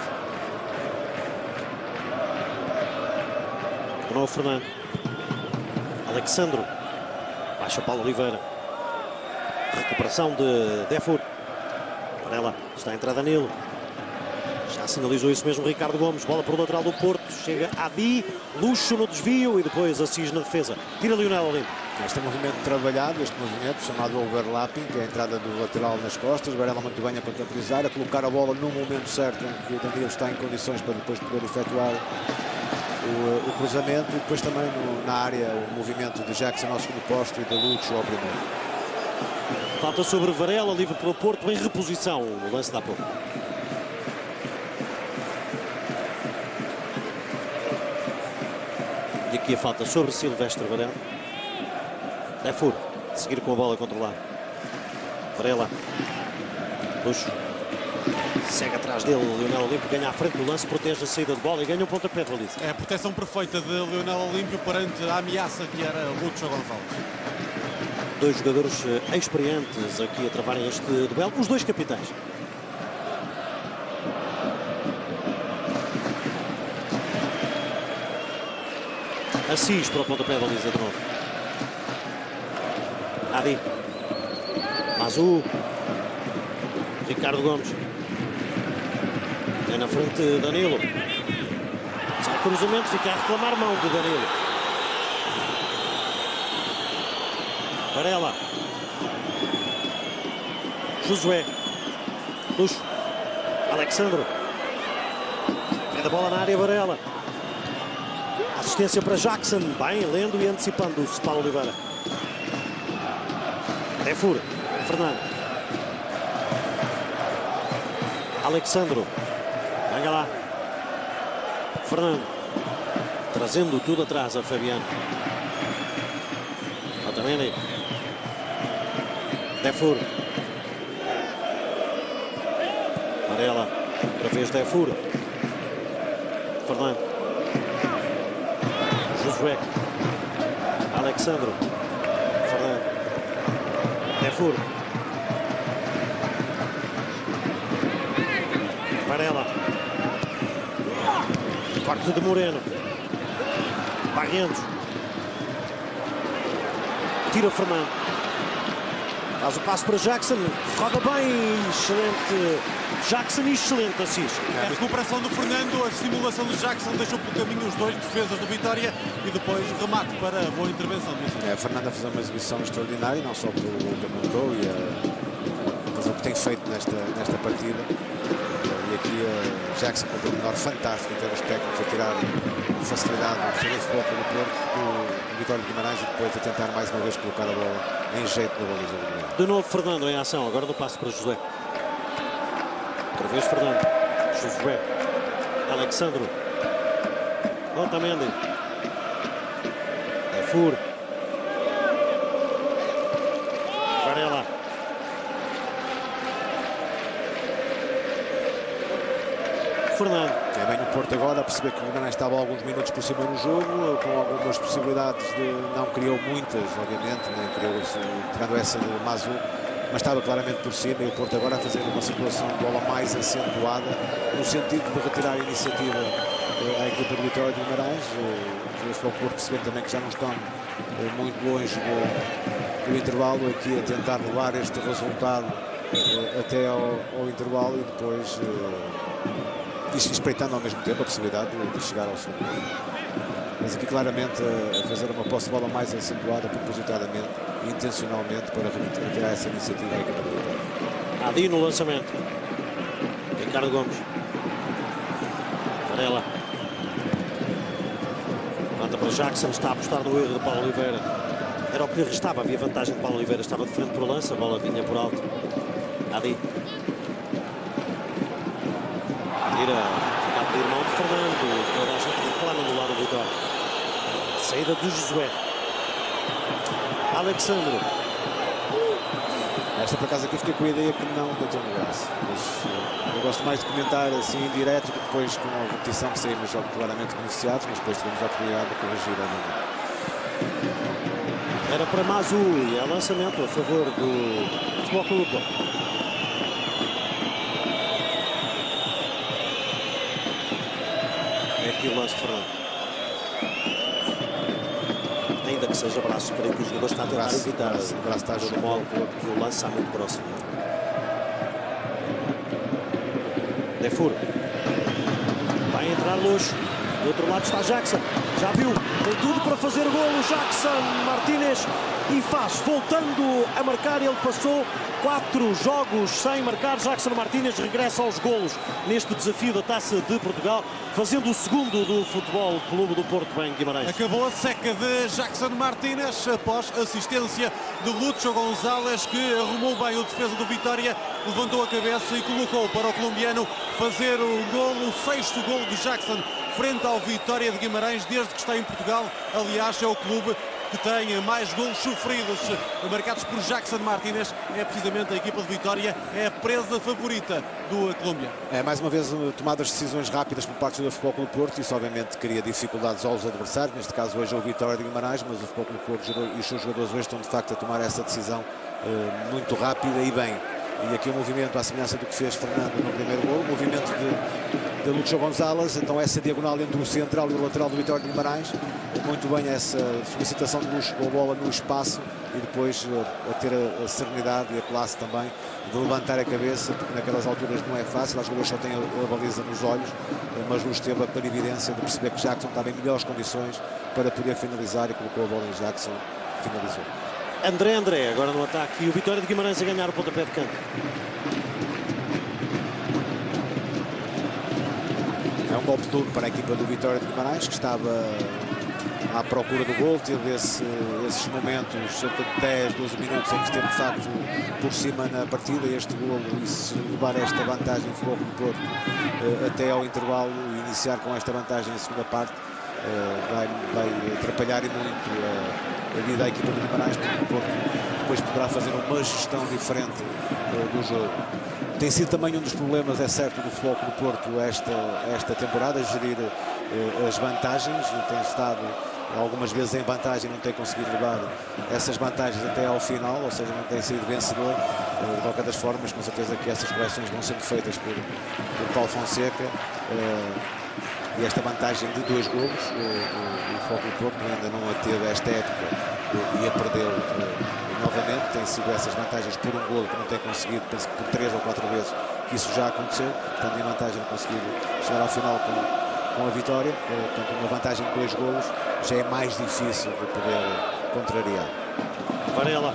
De novo Fernando. Alexandro. Baixa Paulo Oliveira. Recuperação de Defur. Varela. Está a entrar Danilo. Já sinalizou isso mesmo Ricardo Gomes. Bola para o lateral do Porto. Chega Adi. Luxo no desvio e depois Assis na defesa. Tira Lionel Olimpo. Este é um movimento trabalhado, este movimento chamado overlapping, que é a entrada do lateral nas costas. Varela muito bem a contabilizar, a colocar a bola no momento certo em que o Danilo está em condições para depois poder efetuar o cruzamento. E depois também na área o movimento de Jackson ao segundo posto e de Lucho ao primeiro. Falta sobre Varela, livre para o Porto, em reposição no lance da pouco. E aqui a falta sobre Silvestre Varela. Defur, seguir com a bola controlada. Varela. Luxo. Segue atrás dele, Lionel Olímpio ganha à frente do lance, protege a saída de bola e ganha um pontapé de baliza. É a proteção perfeita de Lionel Olímpio perante a ameaça que era Lúcio Gonçalves. Dois jogadores experientes aqui a travarem este duelo, os dois capitães. Assis para o pontapé de baliza de novo. Adi. Mazu. Ricardo Gomes. É na frente Danilo. Sai o cruzamento, fica a reclamar mão de Danilo. Varela. Josué. Luxo. Alexandro. É da bola na área Varela. Assistência para Jackson. Bem, lendo e antecipando-se Paulo Oliveira. Defur. Fernando. Alexandro. Venga lá. Fernando. Trazendo tudo atrás a Fabiano. Otamendi. Defur. Varela. Outra vez Defur. Fernando. Josué. Alexandro. Fernando. Defur. Varela. Corte de Moreno. Barrientos. Tira Fernando. Faz o passo para Jackson. Roda bem. Excelente Jackson e excelente Assis. A recuperação do Fernando, a simulação do Jackson deixou pelo caminho os dois defesas do Vitória e depois remate para a boa intervenção disso. A Fernanda fez uma exibição extraordinária, não só pelo que montou e o que tem feito nesta partida. E aqui Jackson com um pormenor fantástico em termos técnicos, a tirar facilidade no serviço de bola do Porto, do Vitória de Guimarães, e depois a tentar mais uma vez colocar a bola em jeito na baliza do Guimarães. De novo Fernando em ação, agora do passo para José. Outra vez Fernando. Josué. Alexandro. Otamendi. Defur. Varela. Fernando. É bem o Porto agora a perceber que o Guimarães estava alguns minutos por cima no jogo, com algumas possibilidades de... Não criou muitas, obviamente, nem criou, tirando essa de Mazu, mas estava claramente por cima, e o Porto agora a fazer uma situação de bola mais acentuada, no sentido de retirar a iniciativa à equipa do Vitória de Guimarães. Para o Porto perceber também que já não estão muito longe do intervalo, aqui a tentar levar este resultado até ao intervalo e depois espreitando ao mesmo tempo a possibilidade de chegar ao segundo. Mas aqui claramente a fazer uma posse de bola mais acentuada, propositadamente e intencionalmente, para retirar essa iniciativa à equipa do Vitória. Adi no lançamento. Ricardo Gomes. Varela. Levanta para Jackson, está a apostar no erro de Paulo Oliveira. Era o que lhe restava, havia vantagem de Paulo Oliveira, estava de frente para o lance, a bola vinha por alto. Adi. Tira, fica a pedir mão de Fernando, toda a gente reclama do lado do Vitória. Saída de Josué. Alexandre. Esta por acaso aqui fiquei com a ideia que não bateu no braço, mas eu gosto mais de comentar assim em direto, que depois com a repetição que saímos jogo claramente beneficiados, mas depois tivemos a oportunidade de corrigir a linha. Era para Mazu e é lançamento a favor do Futebol Clube do Porto. aqui o lance de Fernando. Ainda que seja braço, creio que o jogador está a tentar evitar. O braço está a jogar. E o lance está muito próximo. Defur. Vai entrar Luxo. Do outro lado está Jackson. Já viu. Tem tudo para fazer golo. Jackson Martínez. E faz. Voltando a marcar. Ele passou 4 jogos sem marcar. Jackson Martínez regressa aos golos neste desafio da Taça de Portugal, fazendo o segundo do Futebol Clube do Porto em Guimarães. Acabou a seca de Jackson Martínez após assistência de Lúcio González, que arrumou bem o defesa do Vitória, levantou a cabeça e colocou para o colombiano fazer o golo, o 6º golo de Jackson frente ao Vitória de Guimarães desde que está em Portugal. Aliás, é o clube que tem mais golos sofridos marcados por Jackson Martínez. É precisamente a equipa de Vitória, é a presa favorita do Colômbia. É mais uma vez tomadas decisões rápidas por parte do Futebol Clube do Porto. Isso obviamente cria dificuldades aos adversários, neste caso hoje é o Vitória de Guimarães, mas o Futebol Clube do Porto e os seus jogadores hoje estão de facto a tomar essa decisão muito rápida e bem. E aqui o movimento à semelhança do que fez Fernando no primeiro gol, o movimento de Lúcio González, então essa diagonal entre o central e o lateral do Vitória de Guimarães, muito bem essa solicitação de Lúcio com a bola no espaço e depois a ter a serenidade e a classe também de levantar a cabeça, porque naquelas alturas não é fácil, as jogadores só têm a baliza nos olhos, mas Lúcio teve a clarividência de perceber que Jackson estava em melhores condições para poder finalizar e colocou a bola em Jackson, finalizou. André agora no ataque e o Vitória de Guimarães a ganhar o pontapé de canto. É um golpe duro para a equipa do Vitória de Guimarães, que estava à procura do gol, teve esses momentos, cerca de 10, 12 minutos em que esteve de facto por cima na partida. Este gol, e se levar esta vantagem em Futebol Clube do Porto até ao intervalo e iniciar com esta vantagem em segunda parte, vai atrapalhar e muito a vida da equipa do Guimarães, porque o Porto depois poderá fazer uma gestão diferente do jogo. Tem sido também um dos problemas, é certo, do Futebol Clube do Porto esta temporada, gerir as vantagens. Tem estado algumas vezes em vantagem, não tem conseguido levar essas vantagens até ao final, ou seja, não tem sido vencedor. De qualquer das formas, com certeza que essas correções vão sendo feitas por Paulo Fonseca. E esta vantagem de 2 golos, o Futebol Clube do Porto ainda não a teve esta época e a perdeu novamente. Tem sido essas vantagens por um golo que não tem conseguido, penso que por 3 ou 4 vezes que isso já aconteceu, estando em vantagem conseguido chegar ao final com a vitória. Portanto, uma vantagem de 2 golos já é mais difícil de poder contrariar. Varela,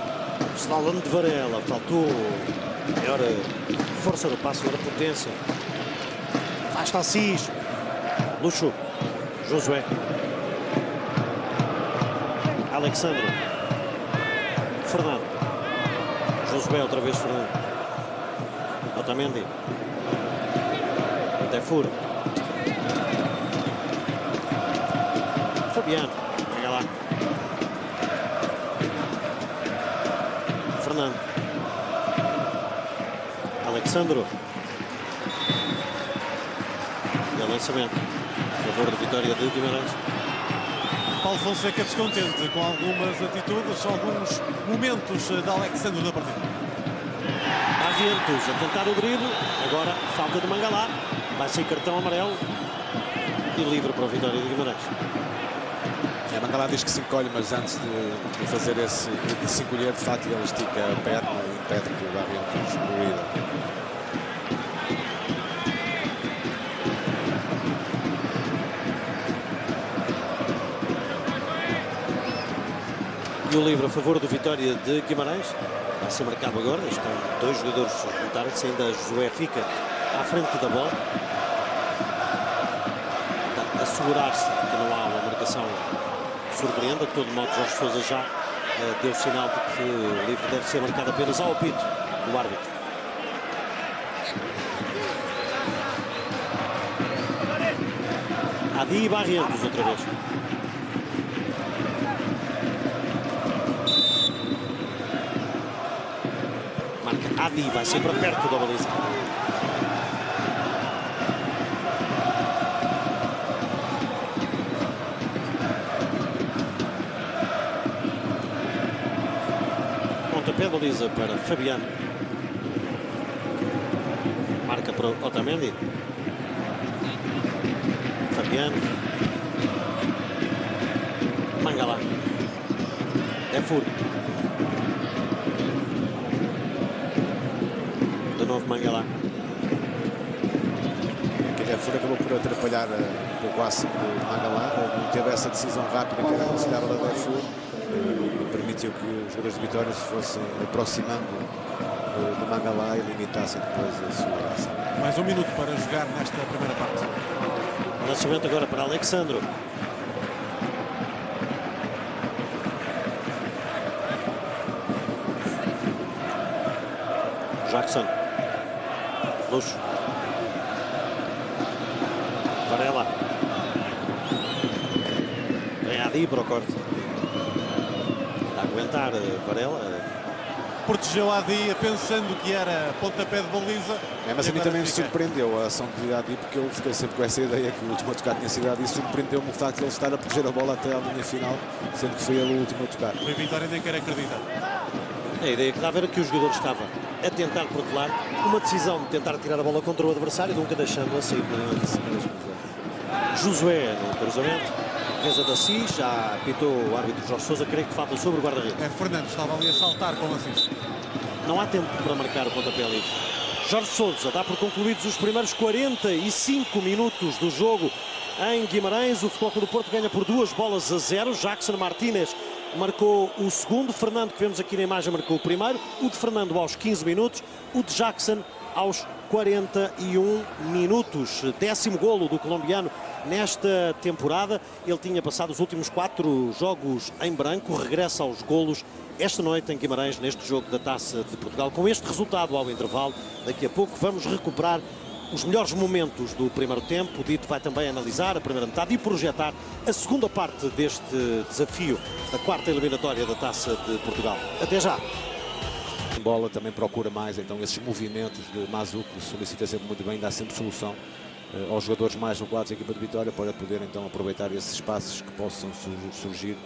slalom de Varela, faltou maior força do passo, maior potência. Faz Assis. Luxo, Josué, Alexandre, Fernando, Josué outra vez Fernando, Otamendi, Defur, Fabiano, pega lá, Fernando, Alexandre, e o lançamento. Favor de Vitória de Guimarães. Paulo Fonseca descontente com algumas atitudes, alguns momentos de Alexandre da partida. Barrientos a tentar o drible, agora falta de Mangalá, vai ser cartão amarelo e livre para a Vitória de Guimarães. Mangalá diz que se encolhe, mas antes de fazer de se encolher, de facto ele estica a perna e impede que o Barrientos progrida. E o livre a favor do Vitória de Guimarães vai ser marcado agora. Estão 2 jogadores a juntarem-se, ainda Josué fica à frente da bola. Assegurar-se que não há uma marcação que surpreenda. De todo modo, Jorge Sousa já deu sinal de que o livre deve ser marcado apenas ao apito do árbitro. Adi e Barrientos outra vez. Adi vai ser para perto da baliza. Pontapé de baliza para Fabiano. Marca para Otamendi. Fabiano. Mangala. É furo. De novo Mangala. Aquele Defur acabou por atrapalhar um pouco a ação do Mangala. Não teve essa decisão rápida que era aconselhável a Defur. Permitiu que os jogadores de Vitória se fossem aproximando do Mangala e limitassem depois a sua ação. Mais um minuto para jogar nesta primeira parte. Lançamento agora para Alexandro. Jackson. Luxo. Varela. Vem Adi para o corte. Está a aguentar Varela. Protegeu a Adi pensando que era pontapé de baliza. Mas a mim também me surpreendeu a ação de Adi, porque eu fiquei sempre com essa ideia que o último a tocar tinha sido Adi. Surpreendeu-me o facto de ele estar a proteger a bola até à linha final, sendo que foi ele o último a tocar. O Vitória nem quer acreditar. A ideia que dava era que o jogador estava a tentar protelar, uma decisão de tentar tirar a bola contra o adversário, nunca deixando-a sair. Josué no cruzamento, defesa da Assis, já apitou o árbitro Jorge Sousa, creio que falta sobre o guarda-redes. É Fernando, estava ali a saltar com Assis. Não há tempo para marcar o pontapé livre. Jorge Sousa dá por concluídos os primeiros 45 minutos do jogo em Guimarães. O Futebol Clube do Porto ganha por 2-0. Jackson Martínez marcou o segundo. Fernando, que vemos aqui na imagem, marcou o primeiro. O de Fernando aos 15 minutos. O de Jackson aos 41 minutos. 10º golo do colombiano nesta temporada. Ele tinha passado os últimos 4 jogos em branco. Regressa aos golos esta noite em Guimarães, neste jogo da Taça de Portugal. Com este resultado ao intervalo, daqui a pouco vamos recuperar os melhores momentos do primeiro tempo. O Dito vai também analisar a primeira metade e projetar a segunda parte deste desafio da quarta eliminatória da Taça de Portugal. Até já! A bola também procura mais, então esses movimentos de Mazu, que solicita sempre muito bem, dá sempre solução aos jogadores mais regulados da equipa de Vitória para poder então aproveitar esses espaços que possam surgir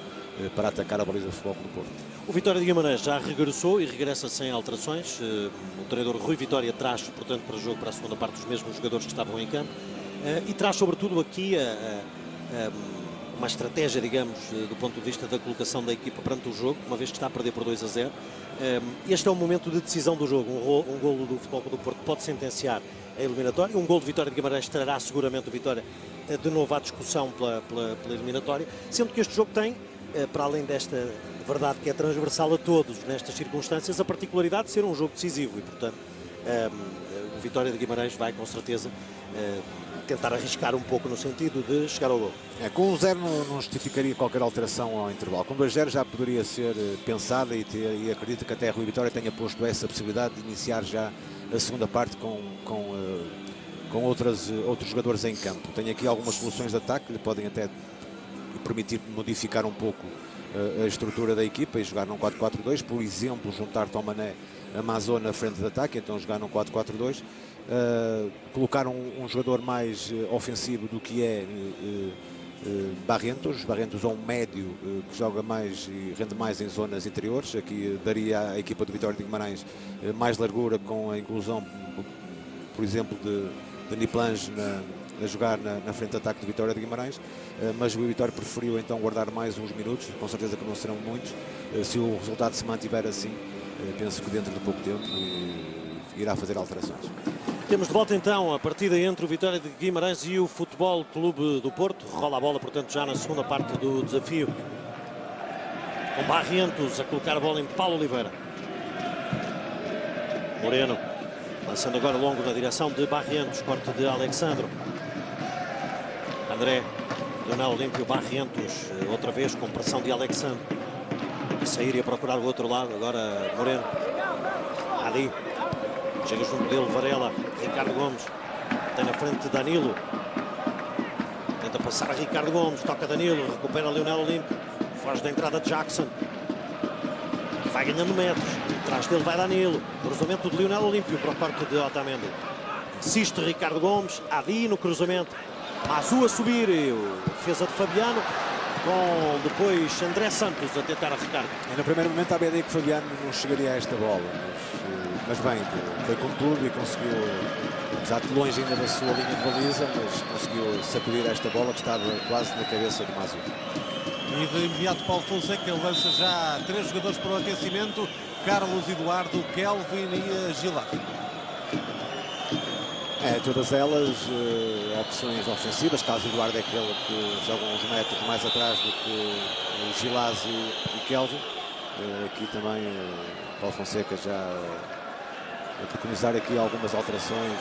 para atacar a baliza do Futebol Clube do Porto. O Vitória de Guimarães já regressou e regressa sem alterações. O treinador Rui Vitória traz, portanto, para o jogo, para a segunda parte, os mesmos jogadores que estavam em campo e traz, sobretudo, aqui uma estratégia, digamos, do ponto de vista da colocação da equipa perante o jogo, uma vez que está a perder por 2-0. Este é o momento de decisão do jogo. Um golo do Futebol Clube do Porto pode sentenciar a eliminatória. Um golo de Vitória de Guimarães trará seguramente o Vitória de novo à discussão pela eliminatória, sendo que este jogo tem, para além desta verdade que é transversal a todos nestas circunstâncias, a particularidade de ser um jogo decisivo e, portanto, o Vitória de Guimarães vai com certeza tentar arriscar um pouco no sentido de chegar ao gol. Com 1-0 não justificaria qualquer alteração ao intervalo. Com 2-0 já poderia ser pensada e acredito que até Rui Vitória tenha posto essa possibilidade de iniciar já a segunda parte com outros jogadores em campo. Tem aqui algumas soluções de ataque que lhe podem até permitir modificar um pouco a estrutura da equipa e jogar num 4-4-2, por exemplo, juntar Tomané a Mazo na frente de ataque, então jogar num 4-4-2, colocar um jogador mais ofensivo do que é Barrentos é um médio que joga mais e rende mais em zonas interiores. Aqui daria à equipa do Vitória de Guimarães mais largura com a inclusão, por exemplo, de Niplange a jogar na frente de ataque de Vitória de Guimarães, mas o Vitória preferiu então guardar mais uns minutos, com certeza que não serão muitos. Se o resultado se mantiver assim, penso que dentro de pouco tempo irá fazer alterações. Temos de volta então a partida entre o Vitória de Guimarães e o Futebol Clube do Porto. Rola a bola, portanto, já na segunda parte do desafio, com Barrientos a colocar a bola em Paulo Oliveira. Moreno lançando agora longo na direção de Barrientos, corte de Alexandro. André, Leonel Olímpio, Barrientos, outra vez com pressão de Alexandro. A sair e a procurar o outro lado, agora Moreno. Adi, chega junto dele, Varela, Ricardo Gomes, tem na frente Danilo. Tenta passar a Ricardo Gomes, toca Danilo, recupera Leonel Olímpio. Foge da entrada de Jackson. Vai ganhando metros, atrás dele vai Danilo. Cruzamento de Leonel Olímpio para o corte de Otamendi. Insiste Ricardo Gomes, Adi no cruzamento. Mazu a subir, defesa de Fabiano. com depois André Santos a tentar a recarga. E no primeiro momento havia ideia que Fabiano não chegaria a esta bola, mas bem, foi com tudo e conseguiu, apesar de longe ainda da sua linha de baliza, mas conseguiu sacudir esta bola que estava quase na cabeça do Mazu. E de imediato Paulo Fonseca lança já 3 jogadores para o aquecimento: Carlos Eduardo, Kelvin e Gilás. Todas elas opções ofensivas. Carlos Eduardo é aquele que joga uns metros mais atrás do que Gilás e Kelvin. Aqui também Paulo Fonseca já a preconizar aqui algumas alterações,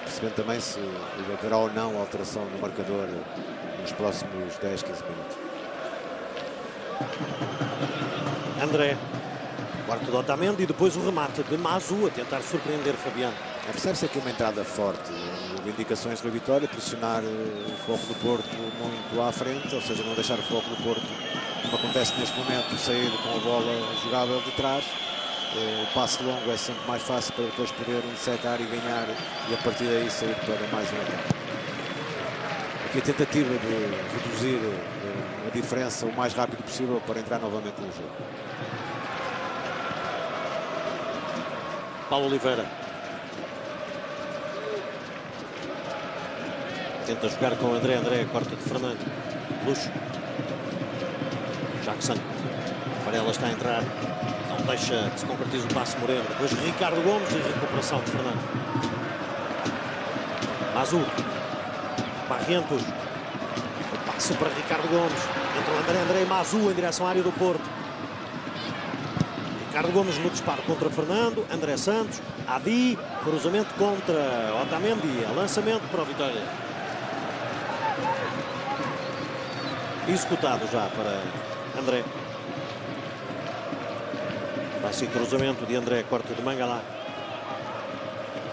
percebendo também se haverá ou não alteração no marcador nos próximos 10, 15 minutos. André, quarto de Otamendi e depois o remate de Mazu a tentar surpreender Fabiano. Percebe-se aqui uma entrada forte, indicações da Vitória, pressionar o Foco do Porto muito à frente, ou seja, não deixar o Foco do Porto, como acontece neste momento, sair com a bola jogável de trás. O passe longo é sempre mais fácil para depois poder interceptar e ganhar, e a partir daí sair para mais um ataque. Aqui a tentativa de reduzir a diferença o mais rápido possível para entrar novamente no jogo. Paulo Oliveira tenta jogar com André. André, corta de Fernando. Luxo. Jackson. Varela está a entrar. Não deixa que se concretize o passe Moreno. Depois Ricardo Gomes e recuperação de Fernando. Mazu. Barrientos. O passe para Ricardo Gomes. Entra André e Mazu em direção à área do Porto. Ricardo Gomes no disparo contra Fernando. André Santos. Adi. Cruzamento contra Otamendi. Lançamento para o Vitória. Executado já para André. Vai ser cruzamento de André, corte de Mangala.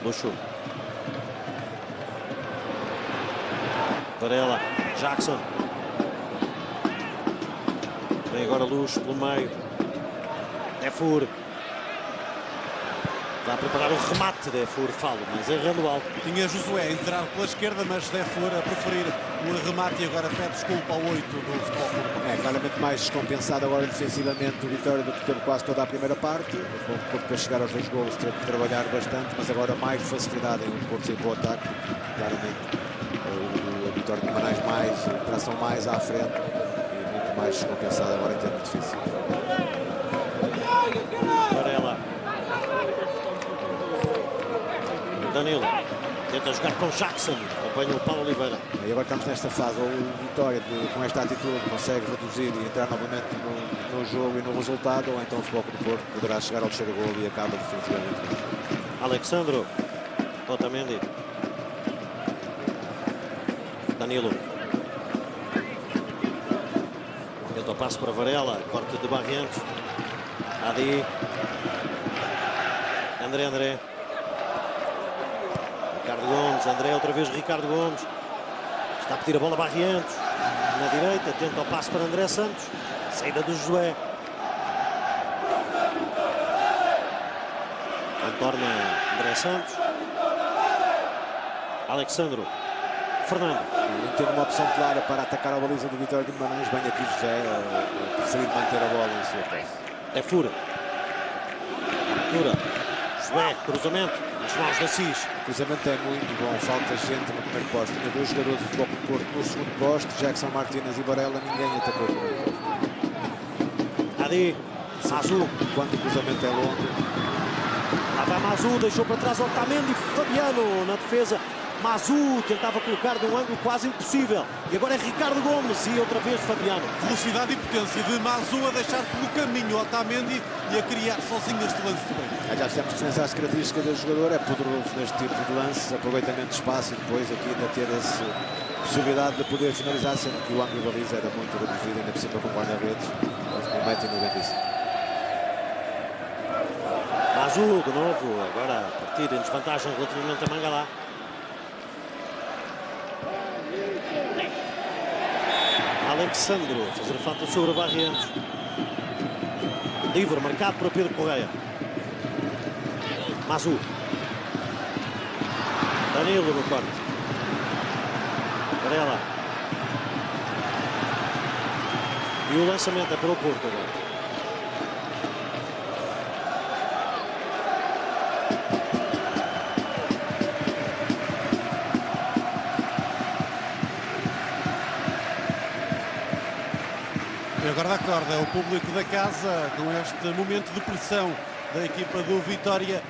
Luxo. Varela, Jackson. Vem agora Luxo pelo meio. Defur. Está a preparar o remate, Defur, falo, mas errando alto. Tinha Josué a entrar pela esquerda, mas Defur a preferir o remate e agora pede desculpa ao 8 do Futebol Clube. Claramente mais descompensado agora defensivamente o Vitória do que teve quase toda a primeira parte. Para chegar aos 2 golos teve que trabalhar bastante, mas agora mais facilidade em um pouco sem para o ataque. Claramente o Vitória de Guimarães mais, tração mais à frente e muito mais descompensado agora em termos defensivos. Varela. Danilo tenta jogar com Jackson, acompanha o Paulo Oliveira. E agora estamos nesta fase, ou o Vitória com esta atitude consegue reduzir e entrar novamente no jogo e no resultado, ou então o Futebol do Porto poderá chegar ao terceiro golo e acaba definitivamente. Alexandro. Otamendi. Danilo. Tenta o passo para Varela, corte de Barrientos. Adi. André. Ricardo Gomes, André outra vez Ricardo Gomes. Está a pedir a bola a Barrientos. Na direita, tenta o passo para André Santos. Saída do Josué. Contorna André Santos. Alexandro. Fernando. Não tendo uma opção clara para atacar a baliza do Vitória de Guimarães, bem aqui José, preferindo manter a bola em sua posse. É Fura. Josué, cruzamento. Nas mãos de Assis. O cruzamento é muito bom, falta gente no primeiro poste. Tinha 2 jogadores de Futebol do Porto no segundo poste, Jackson Martínez e Varela, ninguém atacou o primeiro poste. Adi, Mazu. Quando o cruzamento é longo. Lá vai Mazu, deixou para trás Otamendi, Fabiano na defesa. Mazu tentava colocar de um ângulo quase impossível. E agora é Ricardo Gomes e outra vez Fabiano. Velocidade e potência de Mazu a deixar pelo caminho Otamendi e a criar sozinho este lance de bem. Já temos que pensar as características do jogador, é poderoso neste tipo de lances, aproveitamento de espaço e depois aqui ainda ter essa possibilidade de poder finalizar, sendo que o ângulo de baliza era muito reduzido, ainda por cima com guarda-redes, com 1,95 m. Mazu de novo, agora a partir em desvantagem relativamente a Mangala. Alexandro a fazer falta sobre Barrientos. Livre, marcado para Pedro Correia. Mazu. Danilo no corte. Varela. E o lançamento é para o Porto agora. E agora da corda, o público da casa com este momento de pressão da equipa do Vitória,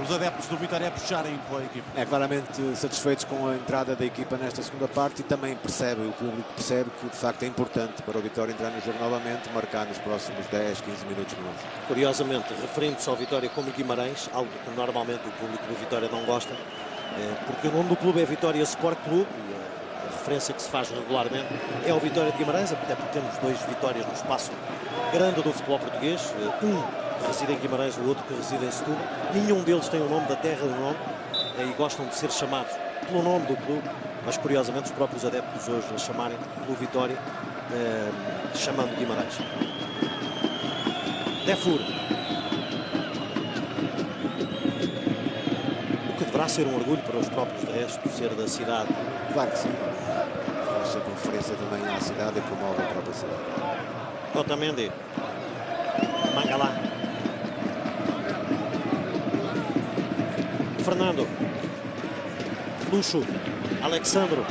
os adeptos do Vitória a puxarem pela equipa. É claramente satisfeitos com a entrada da equipa nesta segunda parte e também o público percebe que de facto é importante para o Vitória entrar no jogo novamente, marcar nos próximos 10, 15 minutos no máximo. Curiosamente, referindo-se ao Vitória como Guimarães, algo que normalmente o público do Vitória não gosta, porque o nome do clube é Vitória Sport Clube, e a referência que se faz regularmente é ao Vitória de Guimarães, até porque temos 2 vitórias no espaço grande do futebol português, um que reside em Guimarães, o outro que reside em Setúbal. Nenhum deles tem o nome da terra do nome e gostam de ser chamados pelo nome do clube, mas curiosamente os próprios adeptos hoje a chamarem pelo Vitória, chamando Guimarães. Defur. O que deverá ser um orgulho para os próprios de resto, ser da cidade. Claro que sim. Faz sempre referência também à cidade e promove a própria cidade. Otamendi. Mangala. Fernando. Luxo. Alexandro.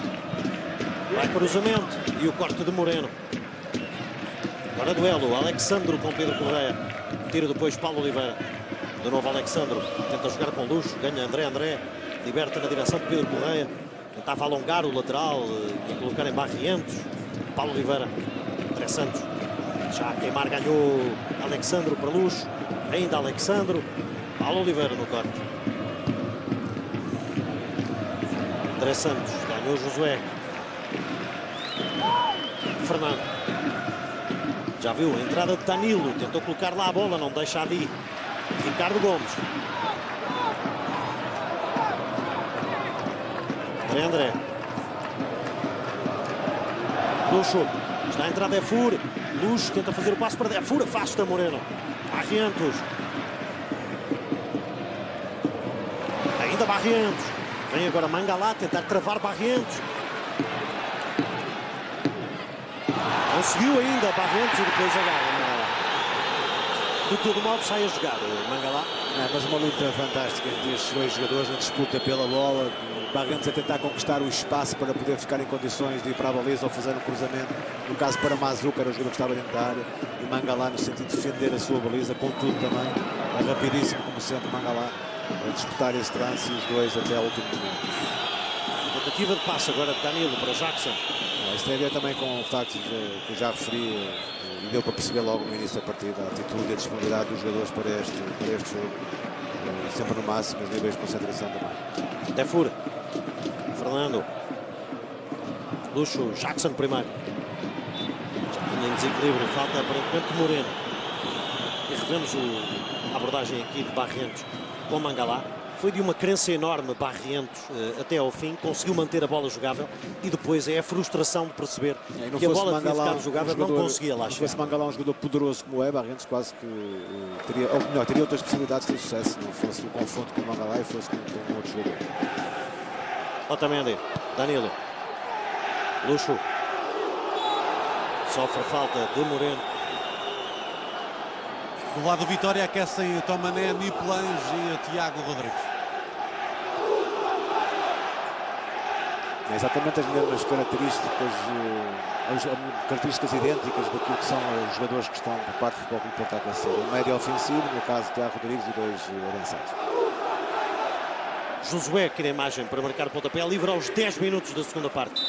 Vai cruzamento e o corte de Moreno. Agora duelo. Alexandro com Pedro Correia. Tiro depois Paulo Oliveira. De novo Alexandro. Tenta jogar com Luxo. Ganha André. Liberta na direção de Pedro Correia. Tentava alongar o lateral e colocar em Barrientos. Paulo Oliveira. André Santos. Já a queimar, ganhou Alexandro para Luxo. Ainda Alexandro. Paulo Oliveira no corte. André Santos. Ganhou Josué. Fernando. Já viu a entrada de Danilo. Tentou colocar lá a bola. Não deixa ali. Ricardo Gomes. André. Luxo. Está a entrar Defur. Luxo tenta fazer o passo para Defur. Afasta Moreno. Barrientos. Ainda Barrientos. Vem agora Mangala tentar travar Barrientos. Conseguiu ainda Barrientos e depois agarra Mangala. De todo modo sai a jogar Mangala. Mas uma luta fantástica entre estes 2 jogadores na disputa pela bola. Barrientos a tentar conquistar o espaço para poder ficar em condições de ir para a baliza ou fazer um cruzamento. No caso para Mazu, que era o jogador que estava dentro da área. E Mangala no sentido de defender a sua baliza, contudo também é rapidíssimo, como sempre, Mangala a disputar esse trance e os 2 até ao último momento. Tentativa de passe agora de Danilo para Jackson. Isto tem a ver também com o facto que eu já referi e deu para perceber logo no início da partida a atitude e a disponibilidade dos jogadores para este jogo. Sempre no máximo, os níveis de concentração também. Defur. Fernando. Luxo. Jackson primeiro. Já tinha em desequilíbrio. Falta aparentemente Moreno. E revemos a abordagem aqui de Barrientos com Mangala. Foi de uma crença enorme Barrientos até ao fim. Conseguiu manter a bola jogável e depois é a frustração de perceber que a bola tinha ficado jogável, não conseguia lá chegar. Se fosse Mangala um jogador poderoso como é, Barrientos quase que teria, ou melhor, teria outras possibilidades de ter sucesso se não fosse o confronto com o Mangala e fosse com outro jogador. Otamendi. Danilo. Luxo. Sofre falta de Moreno. Do lado do Vitória aquecem Tomané, Nipelange e Tiago Rodrigues. É exatamente as mesmas características idênticas daquilo que são os jogadores que estão por parte do Futebol Clube Porto a aquecer. O médio ofensivo, no caso de Tiago Rodrigues, e 2 avançados. Josué quer a imagem para marcar o pontapé livre aos 10 minutos da segunda parte.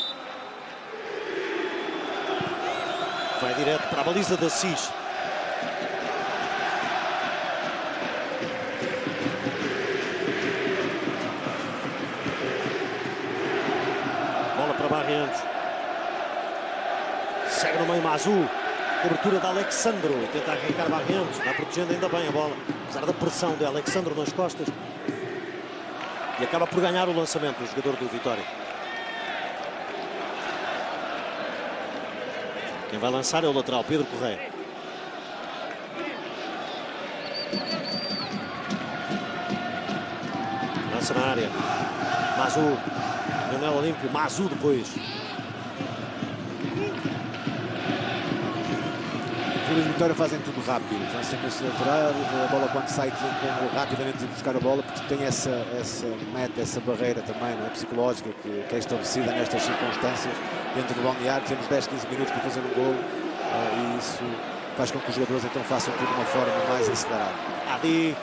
Vai direto para a baliza da Assis. Bola para Barrientos. Segue no meio Mazu. Cobertura de Alexandro. E tenta arrancar Barrientos. Está protegendo ainda bem a bola. Apesar da pressão de Alexandro nas costas. E acaba por ganhar o lançamento o jogador do Vitória. Quem vai lançar é o lateral Pedro Correia. Lança na área. Mazu. Leonel Olímpio. Mazu depois. equipas de Vitória fazem tudo rápido, lançamentos laterais, a bola quando sai rapidamente buscar a bola, porque tem essa meta, essa barreira também, não é, psicológica que é estabelecida nestas circunstâncias. Dentro do balneário temos 10, 15 minutos para fazer um gol e isso faz com que os jogadores então façam tudo de uma forma mais acelerada. Adi.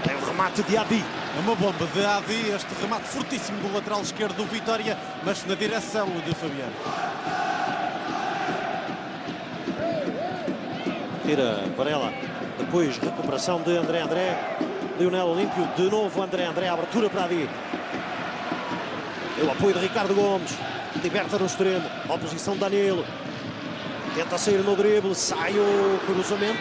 É o remate de Adi. É uma bomba de Adi, este remate fortíssimo do lateral esquerdo do Vitória, mas na direção de Fabiano. Tira Varela. Depois recuperação de André. Lionel Olímpio. De novo André. Abertura para Adi. O apoio de Ricardo Gomes. Liberta no extremo. Oposição de Danilo. Tenta sair no drible. Sai o cruzamento.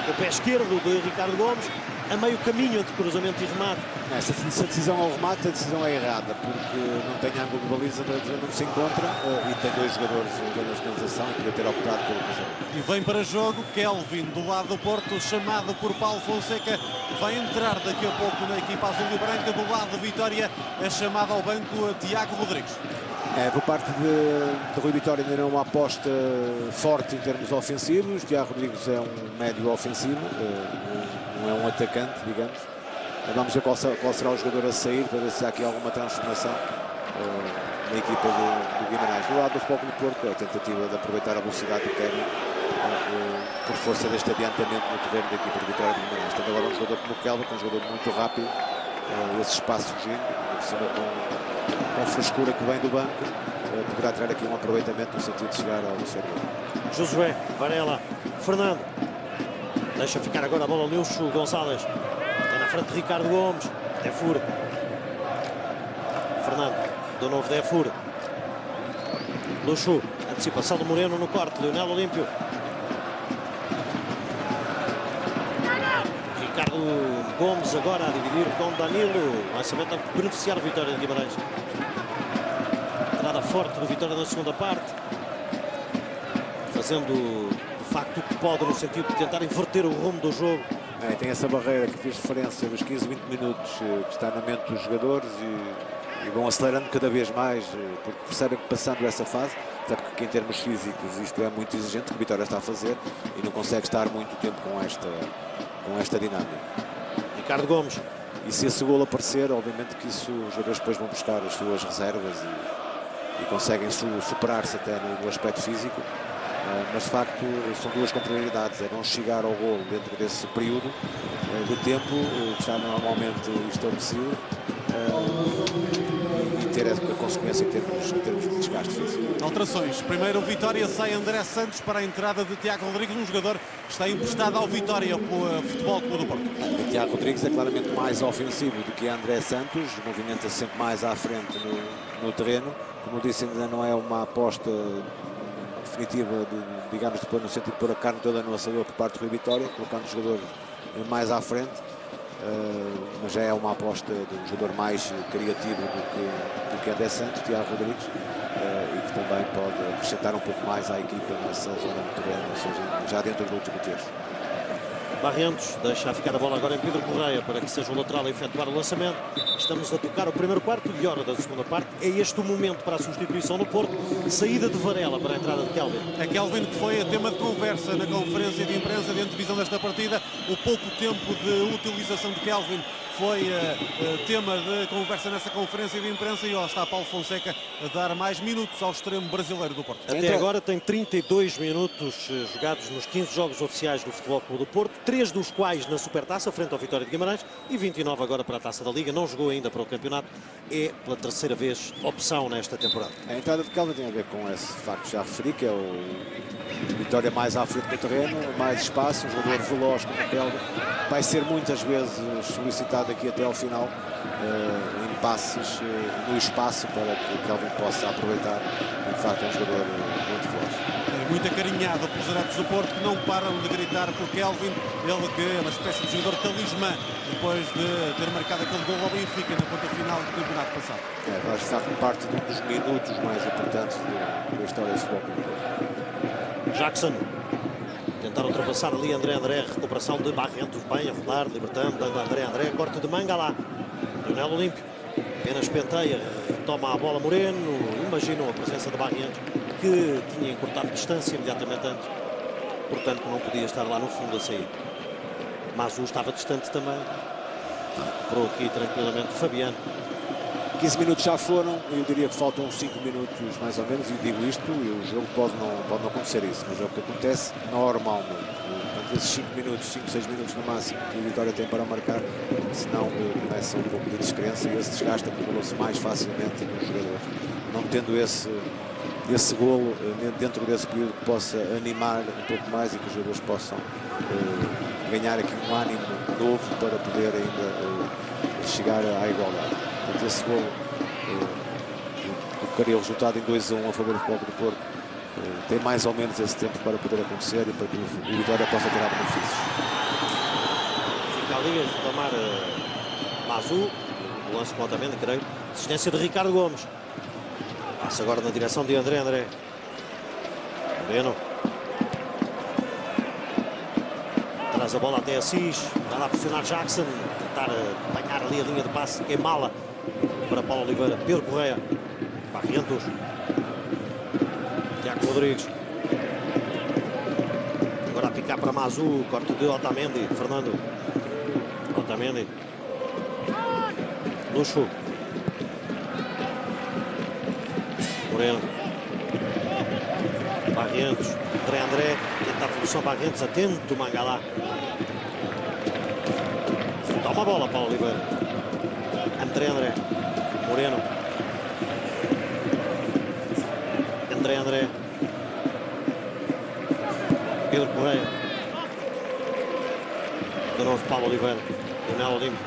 O pé esquerdo de Ricardo Gomes. A meio caminho entre cruzamento e remate. Se a decisão ao remate, a decisão é errada, porque não tem ângulo de baliza, não se encontra e tem dois jogadores na finalização e podia ter optado pelo cruzamento. E vem para jogo Kelvin do lado do Porto, chamado por Paulo Fonseca. Vai entrar daqui a pouco na equipa azul e branca. Do lado de Vitória é chamado ao banco Tiago Rodrigues. Por parte de Rui Vitória ainda não é uma aposta forte em termos ofensivos. Tiago Rodrigues é um médio ofensivo, não é um atacante, digamos. Vamos ver qual será o jogador a sair para ver se há aqui alguma transformação na equipa do Guimarães. Do lado do Futebol Clube do Porto, a tentativa de aproveitar a velocidade do Kevin por força deste adiantamento no terreno da equipa de Vitória do Guimarães. Tendo agora um jogador como o Kelvin, que é um jogador muito rápido, esse espaço fugindo, com frescura que vem do banco, poderá ter aqui um aproveitamento no sentido de chegar ao terceiro gol. Josué, Varela, Fernando. Deixa ficar agora a bola Luxo Gonçalves. Está na frente de Ricardo Gomes. Defur. Fernando, de novo Defur. Luxo, antecipação do Moreno no corte. Lionel Olímpio. Ricardo Gomes agora a dividir com Danilo. Lançamento a beneficiar a Vitória de Guimarães. Entrada forte do Vitória na segunda parte. Fazendo de facto o que pode no sentido de tentar inverter o rumo do jogo. Tem essa barreira que fiz referência dos 15, 20 minutos que está na mente dos jogadores e vão acelerando cada vez mais porque percebem que passando essa fase, até porque em termos físicos isto é muito exigente, que a Vitória está a fazer e não consegue estar muito tempo com esta dinâmica. Ricardo Gomes. E se esse golo aparecer, obviamente que isso os jogadores depois vão buscar as suas reservas e conseguem superar-se até no aspecto físico. Mas de facto são duas contrariedades, é não chegar ao golo dentro desse período de tempo que está normalmente estabelecido e ter a consequência em termos de desgaste físico. Alterações. Primeiro o Vitória, sai André Santos para a entrada de Tiago Rodrigues, um jogador que está emprestado ao Vitória pelo Futebol Clube do Porto. O Tiago Rodrigues é claramente mais ofensivo do que André Santos, movimenta-se sempre mais à frente no terreno. Como disse, ainda não é uma aposta definitiva, digamos, no sentido de pôr a carne toda no assador por parte do Rui Vitória, colocando o jogador mais à frente, mas já é uma aposta de um jogador mais criativo do que André Santos, Tiago Rodrigues, e que também pode acrescentar um pouco mais à equipa nessa zona do terreno, ou seja, já dentro do último terço. Barrentos deixa ficar a bola agora em Pedro Correia para que seja o lateral a efetuar o lançamento. Estamos a tocar o primeiro quarto e hora da segunda parte. É este o momento para a substituição do Porto. Saída de Varela para a entrada de Kelvin. É Kelvin que foi tema de conversa na conferência de imprensa de antevisão desta partida. O pouco tempo de utilização de Kelvin foi tema de conversa nessa conferência de imprensa e lá está Paulo Fonseca a dar mais minutos ao extremo brasileiro do Porto. Até agora tem 32 minutos jogados nos 15 jogos oficiais do Futebol Clube do Porto, 3 dos quais na Supertaça, frente ao Vitória de Guimarães, e 29 agora para a Taça da Liga. Não jogou ainda para o campeonato, é pela terceira vez opção nesta temporada. A entrada de Kelvin tem a ver com esse facto que já referi, que é o Vitória mais à frente do terreno, mais espaço, um jogador veloz como o Kelvin. Vai ser muitas vezes solicitado aqui até ao final em passes no espaço para que o Kelvin possa aproveitar. De facto é um jogador muito veloz. Muito acarinhado pelos adeptos do Porto, que não param de gritar por Kelvin, ele que é uma espécie de jogador talismã depois de ter marcado aquele gol ao Benfica na ponta final do campeonato passado. Faz de facto parte de um dos minutos mais importantes da história do futebol. Jackson tentar ultrapassar ali André, recuperação de Barrentos, bem a rodar, libertando, dando André, corte de Mangala. Lionel Olímpio apenas penteia, toma a bola Moreno, imaginam a presença de Barrentos, que tinha encurtado distância imediatamente antes. portanto não podia estar lá no fundo a sair. Mazu estava distante também. Recuperou aqui tranquilamente Fabiano. 15 minutos já foram, eu diria que faltam 5 minutos mais ou menos, e digo isto, e o jogo pode não acontecer isso, mas é o que acontece normalmente. Portanto, esses 5 minutos, 5, 6 minutos no máximo que o Vitória tem para marcar, senão começa um pouco de descrença e esse desgaste acumula-se mais facilmente nos jogadores. Não tendo esse golo dentro desse período que possa animar um pouco mais e que os jogadores possam ganhar aqui um ânimo novo para poder ainda chegar à igualdade. Portanto, esse golo colocaria o resultado em 2-1 a favor do Futebol Clube do Porto. Tem mais ou menos esse tempo para poder acontecer e para que o Vitória possa tirar benefícios. Fica ali a reclamar Mazu, o lance remotamente, creio. Assistência de Ricardo Gomes. Passa agora na direção de André. Moreno. Traz a bola até Assis. Vai lá pressionar Jackson. Tentar apanhar ali a linha de passe. Que é mala para Paulo Oliveira. Pedro Correia. Barrientos. Tiago Rodrigues. Agora a picar para Mazu. Corte de Otamendi. Fernando. Otamendi. Luxo. Moreno. Barrientos. André. Tenta a devolução Barrientos. Atento Mangalá. Toma a bola, Paulo Oliveira. André. Moreno. André. Pedro Correia. De novo Paulo Oliveira. Lionel Lima.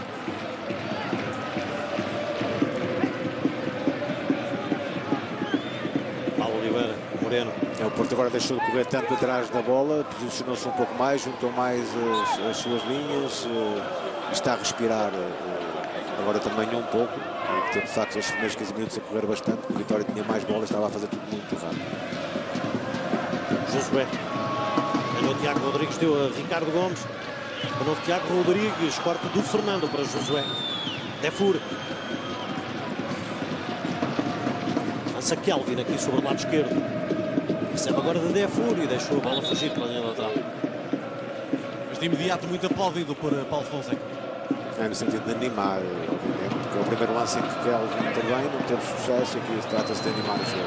Paulo Oliveira. Moreno. O Porto agora deixou de correr tanto atrás da bola, posicionou-se um pouco mais, juntou mais as suas linhas, está a respirar agora também um pouco. Teve de facto estes primeiros 15 minutos a correr bastante, o Vitória tinha mais bola, estava a fazer tudo muito rápido. Josué. Ganhou Tiago Rodrigues, deu a Ricardo Gomes. De novo Tiago Rodrigues, corte do Fernando para Josué. Defur. Lança Kelvin aqui sobre o lado esquerdo. Recebe agora de Defur e deixou a bola fugir pela linha lateral. Mas de imediato muito aplaudido por Paulo Fonseca. No sentido de animar, obviamente, porque é o primeiro lance em que Kelvin intervém, não teve sucesso, e aqui trata-se de animar o jogo.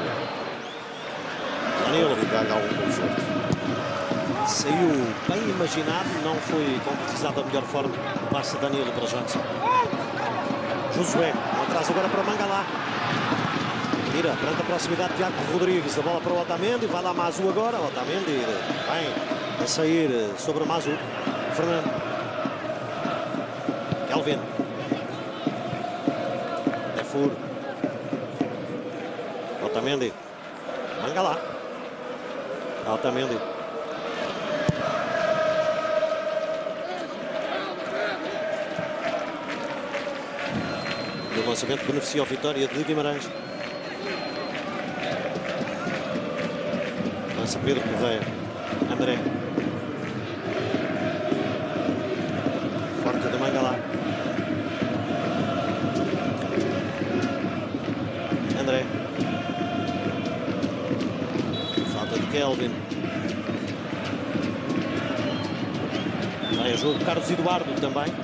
Danilo. E dar-lhe algum conforto. Saiu bem imaginado, não foi concretizado da melhor forma. Passa Danilo para Johnson. Josué, atrás agora para Mangalá. Tira, perante a proximidade de Tiago Rodrigues. A bola para o Otamendi, vai lá Mazu agora. Otamendi bem a sair sobre Mazu. Fernando. Kelvin. Defur. Otamendi. Mangalá. Otamendi. E o lançamento beneficia a vitória de Guimarães. Lança Pedro Correia. André. Corte de Mangalá. André. Falta de Kelvin. Vai a jogo Carlos Eduardo também.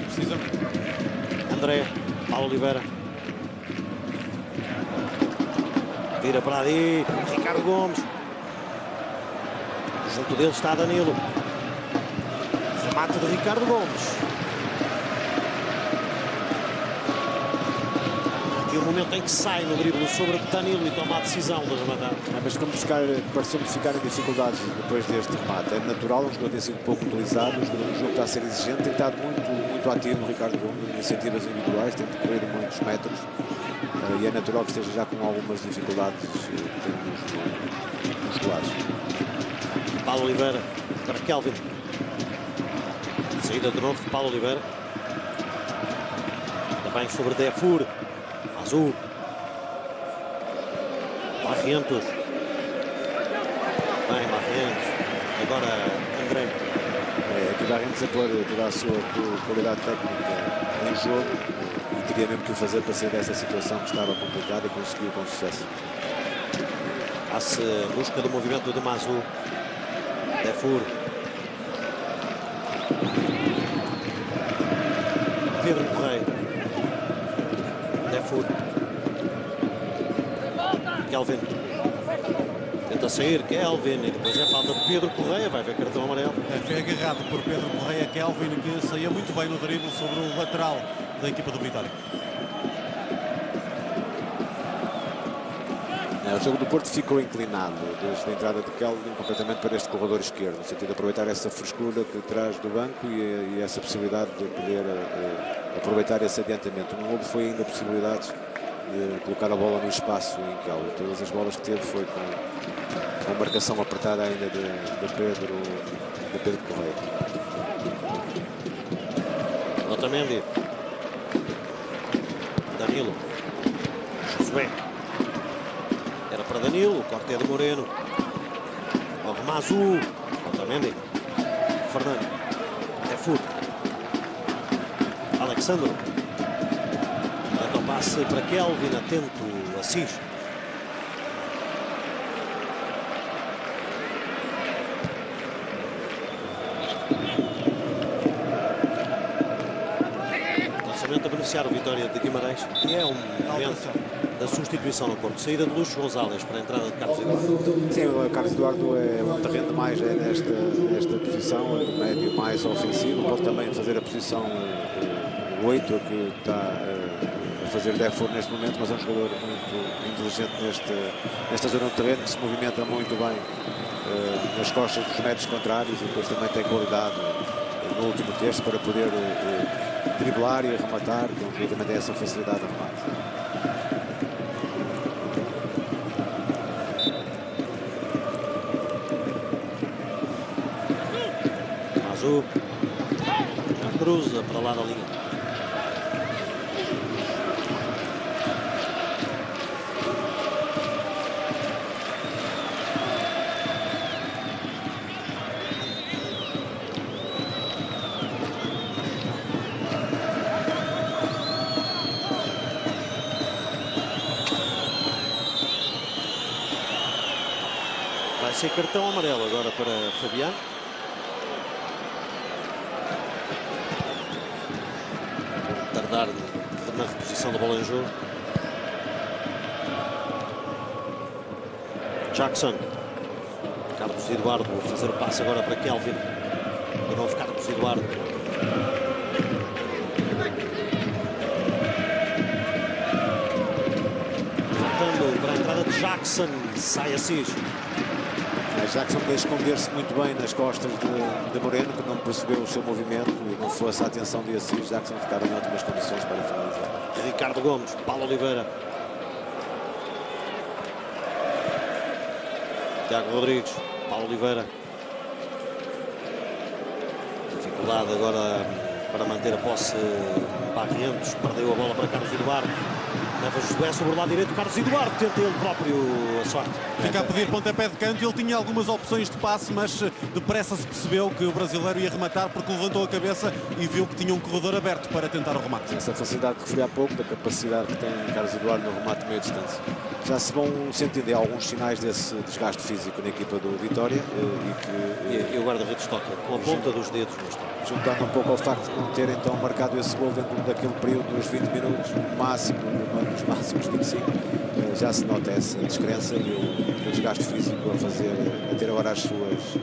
Precisa. André. Paulo Oliveira. Vira para ali. Ricardo Gomes. Junto dele está Danilo. Remate de Ricardo Gomes. Aqui o momento em que sai no drible sobre Danilo e toma a decisão de rematar. Mas como pareceu-me ficar em dificuldades depois deste remate. É natural, o jogador tem sido pouco utilizado, o jogo está a ser exigente, tem estado muito ativo o Ricardo Gomes, iniciativas individuais, tem percorrido muitos metros. E é natural que esteja já com algumas dificuldades musculares. Paulo Oliveira para Kelvin. Saída de novo de Paulo Oliveira. Também sobre Defur. Azul. Barrientos. Bem, Barrientos. Agora André. Aqui Barrientos a pôr toda a sua qualidade técnica em jogo. E teria mesmo que o fazer para sair dessa situação que estava complicada e conseguiu com sucesso. Passe busca do movimento de Mazu. Defur. Pedro Correia. Defur. Kelvin. Tenta sair, Kelvin. E depois é falta de Pedro Correia. Vai ver cartão amarelo. Foi agarrado por Pedro Correia, Kelvin, que saía muito bem no drible sobre o lateral da equipa do Vitória. O jogo do Porto ficou inclinado desde a entrada de Kelvin completamente para este corredor esquerdo, no sentido de aproveitar essa frescura que traz do banco e essa possibilidade de poder aproveitar esse adiantamento. Não houve foi ainda possibilidades de colocar a bola no espaço em Kelvin. Todas as bolas que teve foi com marcação apertada ainda de Pedro Correia. Otamendi. Danilo. Josué. Era para Danilo, o corte é de Moreno. Mazu. Otamendi. Fernando. Defur. Alexandre. Tenta o passe para Kelvin, atento Assis. Lançamento a beneficiar o Vitória de Guimarães. E é um momento da substituição no Porto. Saída de Luís Gonzalez para a entrada de Carlos Eduardo. Sim, o Carlos Eduardo é um terreno mais nesta posição, médio mais ofensivo. Pode também fazer a posição 8, que está a fazer Defur neste momento, mas é um jogador muito inteligente nesta zona do terreno, que se movimenta muito bem nas costas dos médios contrários e depois também tem qualidade no último terço para poder driblar e arrematar, que também tem essa facilidade de remate. Cruza para lá da linha. Vai ser cartão amarelo agora para Fabiano. Na reposição da bola em jogo. Jackson. Carlos Eduardo a fazer o passe agora para Kelvin. De novo Carlos Eduardo. Voltando para a entrada de Jackson. Sai Assis. Jackson veio esconder-se muito bem nas costas de Moreno, que não percebeu o seu movimento e não fosse a atenção de Assis. Jackson ficava em ótimas condições para finalizar. Ricardo Gomes, Paulo Oliveira. Tiago Rodrigues, Paulo Oliveira. Dificuldade agora para manter a posse. Barrientos perdeu a bola para Carlos Eduardo. Leva Josué sobre o lado direito. Carlos Eduardo tenta ele próprio a sorte. Fica a pedir pontapé de canto. Ele tinha algumas opções de passe, mas depressa se percebeu que o brasileiro ia rematar porque levantou a cabeça e viu que tinha um corredor aberto para tentar o remate. Essa facilidade que referi há pouco, da capacidade que tem Carlos Eduardo no remate de meia distância. Já se vão sentindo alguns sinais desse desgaste físico na equipa do Vitória e o guarda-redes toca com a ponta dos dedos no estádio. Juntando um pouco ao facto de não ter então marcado esse gol dentro daquele período dos 20 minutos, máximo, nos máximos 25, já se nota essa descrença e o desgaste físico a ter agora as suas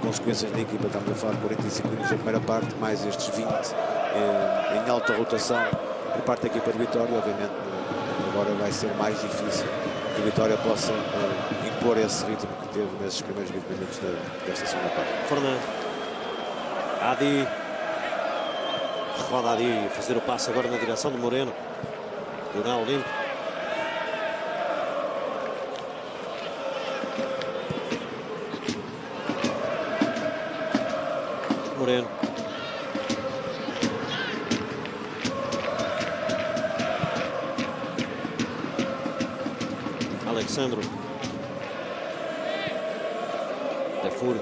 consequências na equipa. Estamos a falar de 45 minutos da primeira parte, mais estes 20 em alta rotação por parte da equipa de Vitória. Obviamente agora vai ser mais difícil que a Vitória possa impor esse ritmo que teve nesses primeiros 20 minutos desta segunda parte. Fernando. Adi. Roda Adi a fazer o passe agora na direção de Moreno. Diagonal limpo. Moreno. Alexandre. Defur.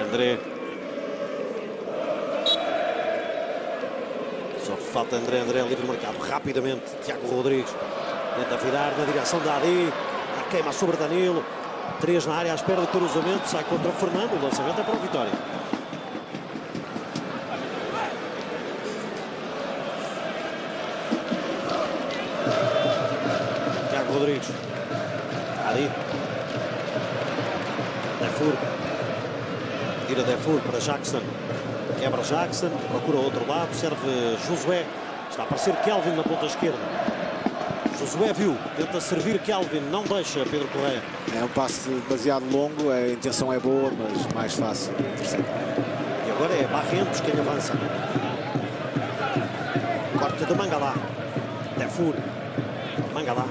André. Só falta André livre marcado rapidamente. Tiago Rodrigues tenta virar na direção da Adi. A queima sobre Danilo. 3 na área à espera do cruzamento, sai contra o Fernando, o lançamento é para o Vitória. Tiago Rodrigues. Ali. Defur. Tira Defur para Jackson. Quebra Jackson, procura o outro lado, serve Josué. Está a aparecer Kelvin na ponta esquerda. Josué viu, tenta servir Kelvin, não deixa Pedro Correia. É um passe demasiado longo, a intenção é boa, mas mais fácil. E agora é Barrentos quem avança. Corte de Mangalá. Defur. Mangalá.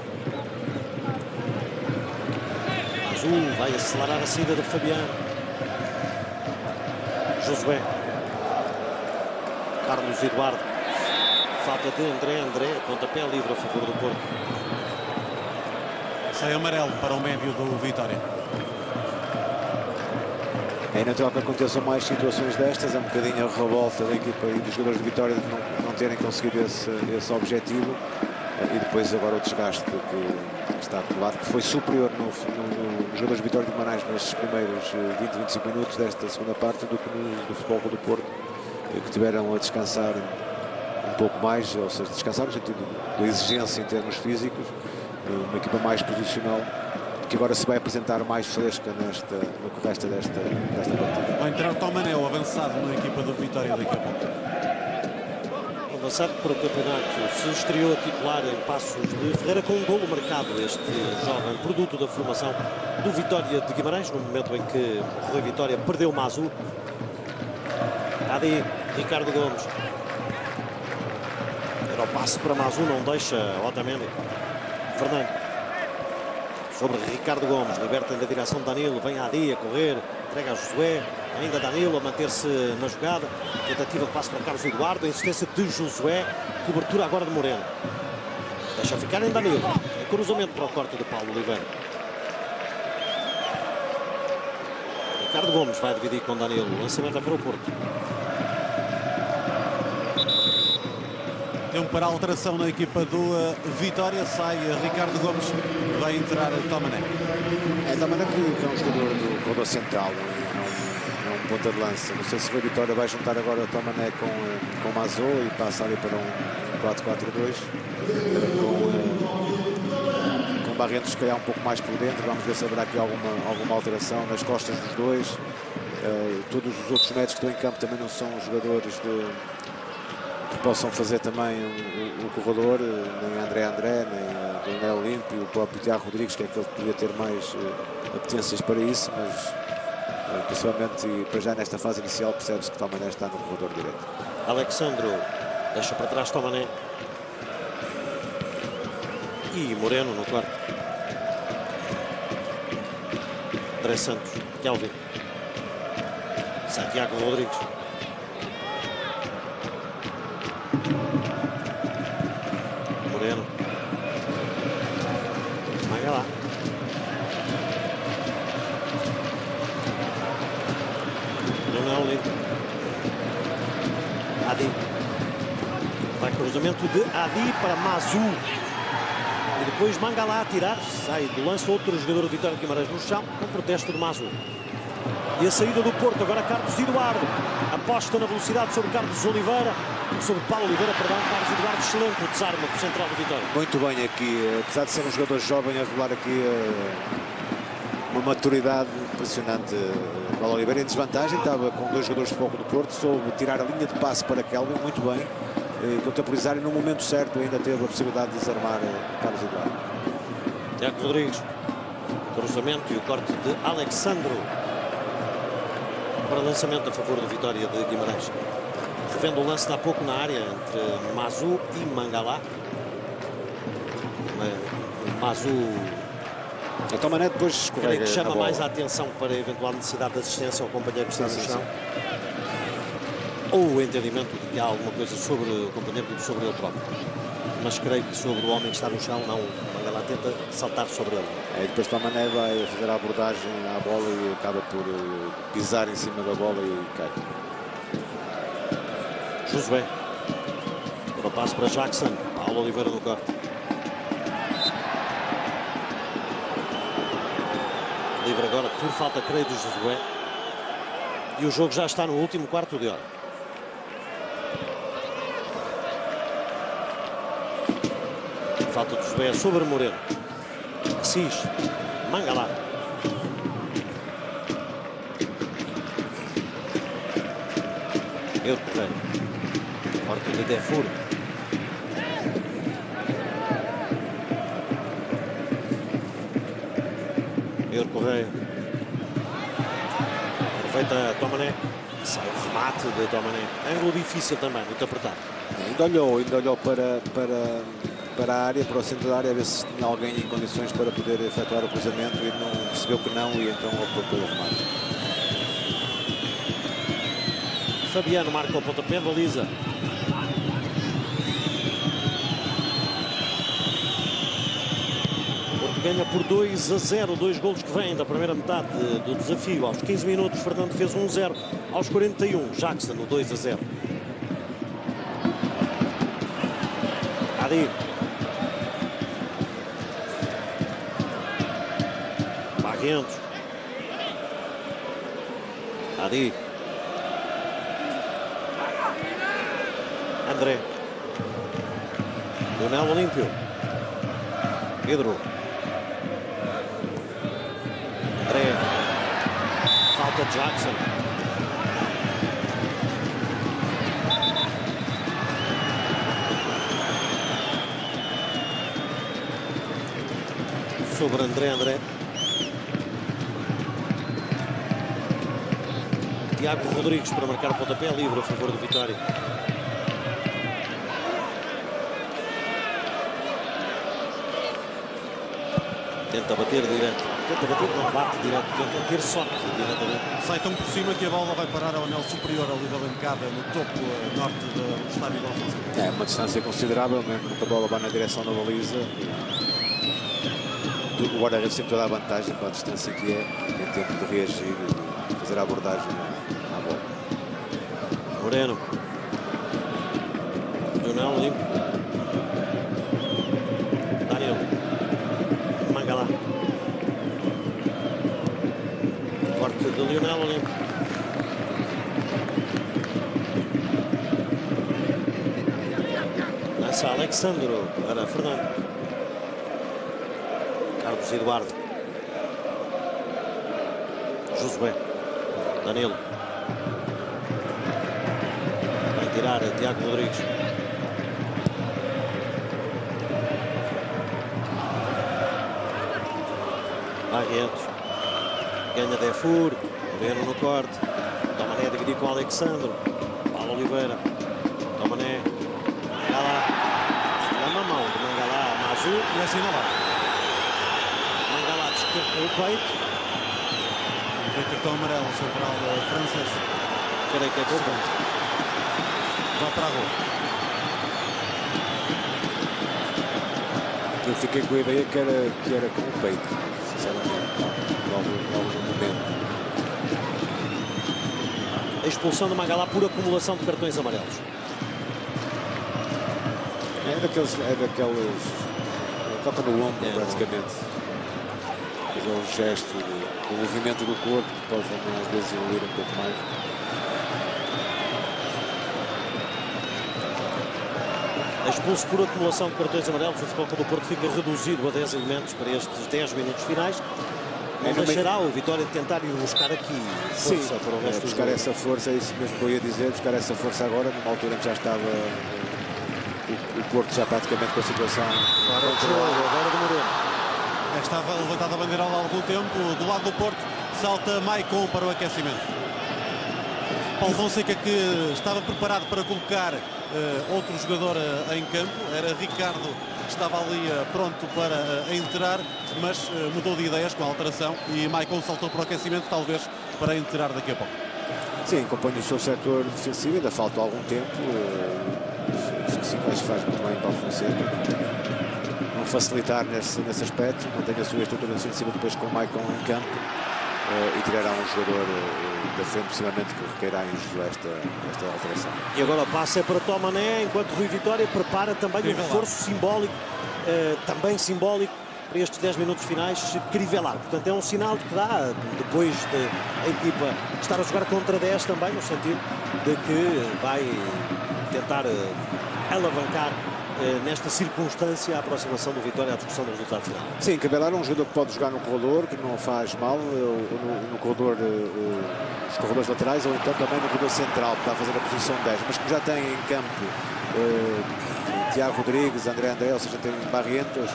Azul vai acelerar a saída de Fabiano. Josué. Carlos Eduardo. Falta de André. Pontapé livre a favor do Porto. Sai amarelo para o médio do Vitória. É natural que aconteçam mais situações destas, é um bocadinho a revolta da equipa e dos jogadores de Vitória de não terem conseguido esse objetivo. E depois agora o desgaste que está acumulado, que foi superior nos jogadores de Vitória de Guimarães nestes primeiros 20-25 minutos desta segunda parte do que no Futebol Clube do Porto, que tiveram a descansar um pouco mais, ou seja, descansar no sentido da exigência em termos físicos, uma equipa mais posicional, que agora se vai apresentar mais fresca no que resta desta partida. Vai entrar Tomané, o avançado na equipa do Vitória daqui a pouco. Avançado para o campeonato, se estreou a titular em Passos de Ferreira com um golo marcado, este jovem produto da formação do Vitória de Guimarães, no momento em que o Rui Vitória perdeu Mazu. Ali, Ricardo Gomes. Era o passe para Mazu, não deixa Otamendi. Fernando. Sobre Ricardo Gomes, liberta na direção de Danilo, vem Adi a correr, entrega a Josué, ainda Danilo a manter-se na jogada, tentativa de passe para Carlos Eduardo, insistência de Josué, cobertura agora de Moreno. Deixa ficar em Danilo, cruzamento para o corte de Paulo Oliveira. Ricardo Gomes vai dividir com Danilo, lançamento é para o Porto. Tempo para alteração na equipa do Vitória, sai Ricardo Gomes, vai entrar Tomané. Tomané que é um jogador do corredor central, é um ponta de lança. Não sei se o Vitória vai juntar agora Tomané com Mazo e passa ali para um 4-4-2 com Barrentos se calhar um pouco mais por dentro. Vamos ver se haverá aqui alguma alteração nas costas dos dois. Todos os outros médios que estão em campo também não são jogadores que possam fazer também o corredor, nem André, nem Daniel Olímpio, o próprio Tiago Rodrigues, que é aquele que podia ter mais apetências para isso, mas principalmente e para já nesta fase inicial percebe-se que Tomané está no corredor direito. Alexandro deixa para trás Tomané e Moreno no quarto. André Santos, Kelvin, Santiago Rodrigues. Moreno. Vai lá. Não, Olímpio. Adi. Vai cruzamento de Adi para Mazu. E depois Mangalá a tirar. Sai do lance outro jogador do Vitória de Guimarães no chão com protesto de Mazu. E a saída do Porto, agora Carlos Eduardo. Aposta na velocidade sobre Carlos Oliveira. Sobre Paulo Oliveira, perdão, Carlos Eduardo, excelente o desarme do central do Vitória. Muito bem aqui, apesar de ser um jogador jovem, a revelar aqui uma maturidade impressionante. Paulo Oliveira em desvantagem, estava com dois jogadores de foco do Porto, soube tirar a linha de passe para Kelvin, muito bem, contemporizar e no momento certo ainda teve a possibilidade de desarmar Carlos Eduardo. Tiago Rodrigues, cruzamento e o corte de Alexandro para lançamento a favor do Vitória de Guimarães. Revendo o lance de há pouco na área entre Mazu e Mangalá. Mazu A Tomané depois escorrega que chama na bola. mais a atenção para a eventual necessidade de assistência ao companheiro que está no chão. Ou o entendimento de que há alguma coisa sobre o companheiro do que sobre ele próprio. Mas creio que sobre o homem que está no chão, não. Mangalá tenta saltar sobre ele. Depois Tomané vai fazer a abordagem à bola e acaba por pisar em cima da bola e cai. Josué. Para o passo para Jackson. Paulo Oliveira no corte. Livre agora por falta, creio, do Josué. E o jogo já está no último quarto de hora. Falta do Josué sobre Moreno. Assis. Mangalá. Pedro Correia. Corte de Defur. Pedro Correia. Aproveita Tomané. Sai o remate de Tomané. Ângulo difícil também, muito apertado. Ainda olhou para a área, para o centro da área, a ver se tinha alguém em condições para poder efetuar o cruzamento e não percebeu que não, e então optou pelo remate. Fabiano marca o pontapé de baliza. Porto ganha por 2-0, 2 golos que vêm da primeira metade do desafio. Aos 15 minutos, Fernando fez 1-0. Aos 41, Jackson, no 2-0. Adi. Barrientos. Adi. André. Leonel Olímpio. Pedro. André. Falta de Jackson. Sobre André. Tiago Rodrigues para marcar o pontapé livre a favor do Vitória. Tenta bater direto. Tenta bater, não bate direto. Tenta ter sorte diretamente. Sai tão por cima que a bola vai parar ao anel superior ali da bancada, no topo norte do estádio do Alfonso. É uma distância considerável, mesmo que a bola vá na direção da baliza. O guarda-redes tem toda a vantagem com a distância que é, em tempo de reagir e fazer a abordagem à bola. Moreno. Leonel Olímpio. Daniel. Mangalá. Corte de Leonel Olímpio. Lança Alexandro para Fernando. Carlos Eduardo. Josué. Danilo. Vai tirar Tiago Rodrigues. Barrientos. Ganha Defur. Moreno no corte. Tomané a dividir com Alexandre. Paulo Oliveira. Tomané. Mangalá. Lama a mão de Mangalá. Mazu. E assinalado. Mangalá descartou o peito. Vem cartão amarelo, central francês. Creio que é gol. Vai para a gol. Eu fiquei com a ideia que era com o peito, sinceramente, logo no momento. A expulsão de Mangalá por acumulação de cartões amarelos. É daqueles toca no ombro, praticamente. Fazer um gesto, o movimento do corpo, que pode também às vezes evoluir um pouco mais. Expulso por acumulação de cartões amarelos, o Futebol Clube do Porto fica reduzido a 10 elementos para estes 10 minutos finais. Não deixará o Vitória de tentar ir buscar aqui força para o resto buscar do essa força, é isso mesmo que eu ia dizer, buscar essa força agora, numa altura em que já estava o Porto já praticamente com a situação Agora o jogo, agora do Moreno. Estava levantada a bandeirola há algum tempo. Do lado do Porto, salta Maicon para o aquecimento. Paulo Fonseca, que estava preparado para colocar outro jogador em campo. Era Ricardo, que estava ali pronto para entrar, mas mudou de ideias com a alteração e Maicon saltou para o aquecimento, talvez para entrar daqui a pouco. Sim, acompanha o seu setor defensivo, ainda falta algum tempo. Acho que sim, acho que faz muito bem Paulo Fonseca. Não facilitar nesse aspecto, mantém a sua estrutura defensiva depois com o Maicon em campo e tirará um jogador da frente, possivelmente, que requerá em Josué esta alteração. E agora passa para Tomané, enquanto Rui Vitória prepara também um reforço simbólico, também simbólico, para estes 10 minutos finais, Crivellaro. Portanto, é um sinal de que dá, depois de a equipa estar a jogar contra 10 também, no sentido de que vai tentar alavancar nesta circunstância a aproximação do Vitória à discussão do resultado final. Sim, Crivellaro é um jogador que pode jogar no corredor, que não faz mal, no corredor, os corredores laterais, ou então também no corredor central, para fazer a posição 10, mas que já tem em campo Tiago Rodrigues, André, ou seja, tem Barrientos,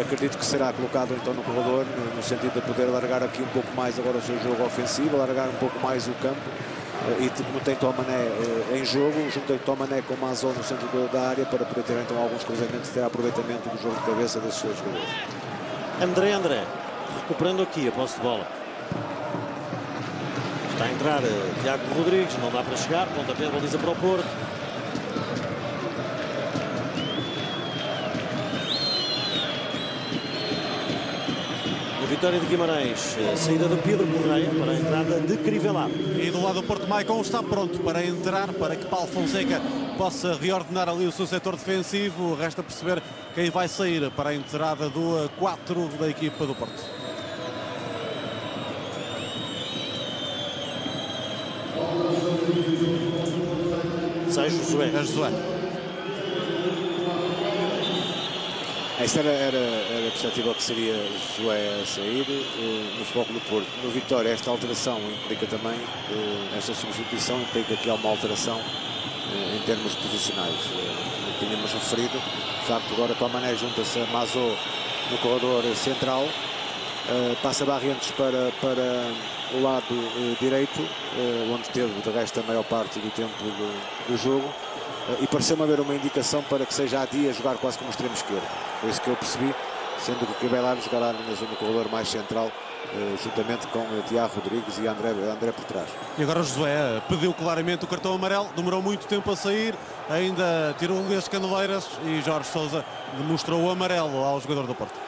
acredito que será colocado então no corredor, no sentido de poder largar aqui um pouco mais agora o seu jogo ofensivo, largar um pouco mais o campo, e como tem Tomané em jogo, junto Tomané com Mazon no centro da área, para poder ter então alguns cruzamentos, ter aproveitamento do jogo de cabeça desses seus jogadores. André, recuperando aqui a posse de bola. Está a entrar Tiago Rodrigues, não dá para chegar, pontapé de baliza para o Porto. Vitória de Guimarães, saída de Pedro Correia para a entrada de Crivellaro. E do lado do Porto, Maicon está pronto para entrar, para que Paulo Fonseca possa reordenar ali o seu setor defensivo. Resta perceber quem vai sair para a entrada do 4 da equipa do Porto. Sai Josué. É Josué. Esta era perceptível que seria Josué a sair no Futebol do Porto. No Vitória, esta alteração implica também, esta substituição implica que há uma alteração em termos posicionais. Tínhamos referido, de facto, agora Tomané junta-se a Mazot no corredor central, passa Barrientos para o lado direito, onde teve de resto a maior parte do tempo do jogo. E pareceu-me haver uma indicação para que seja a Dia jogar quase como extremo esquerdo. Foi isso que eu percebi, sendo que Crivellaro jogará na zona do corredor mais central, juntamente com Tiago Rodrigues e André por trás. E agora Josué pediu claramente o cartão amarelo, demorou muito tempo a sair, ainda tirou as caneleiras e Jorge Sousa demonstrou o amarelo ao jogador do Porto.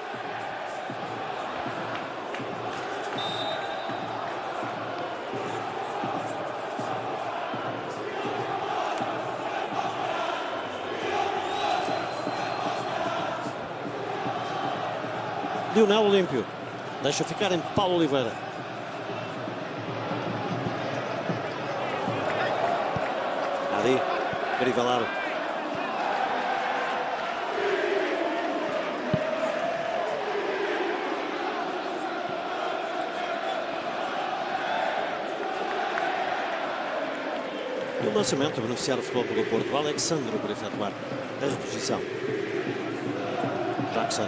Lionel Olímpio deixa ficar em Paulo Oliveira. Ali, Crivellaro. E o lançamento a beneficiar o Futebol do Porto. Alexandre para efetuar a reposição. Jackson.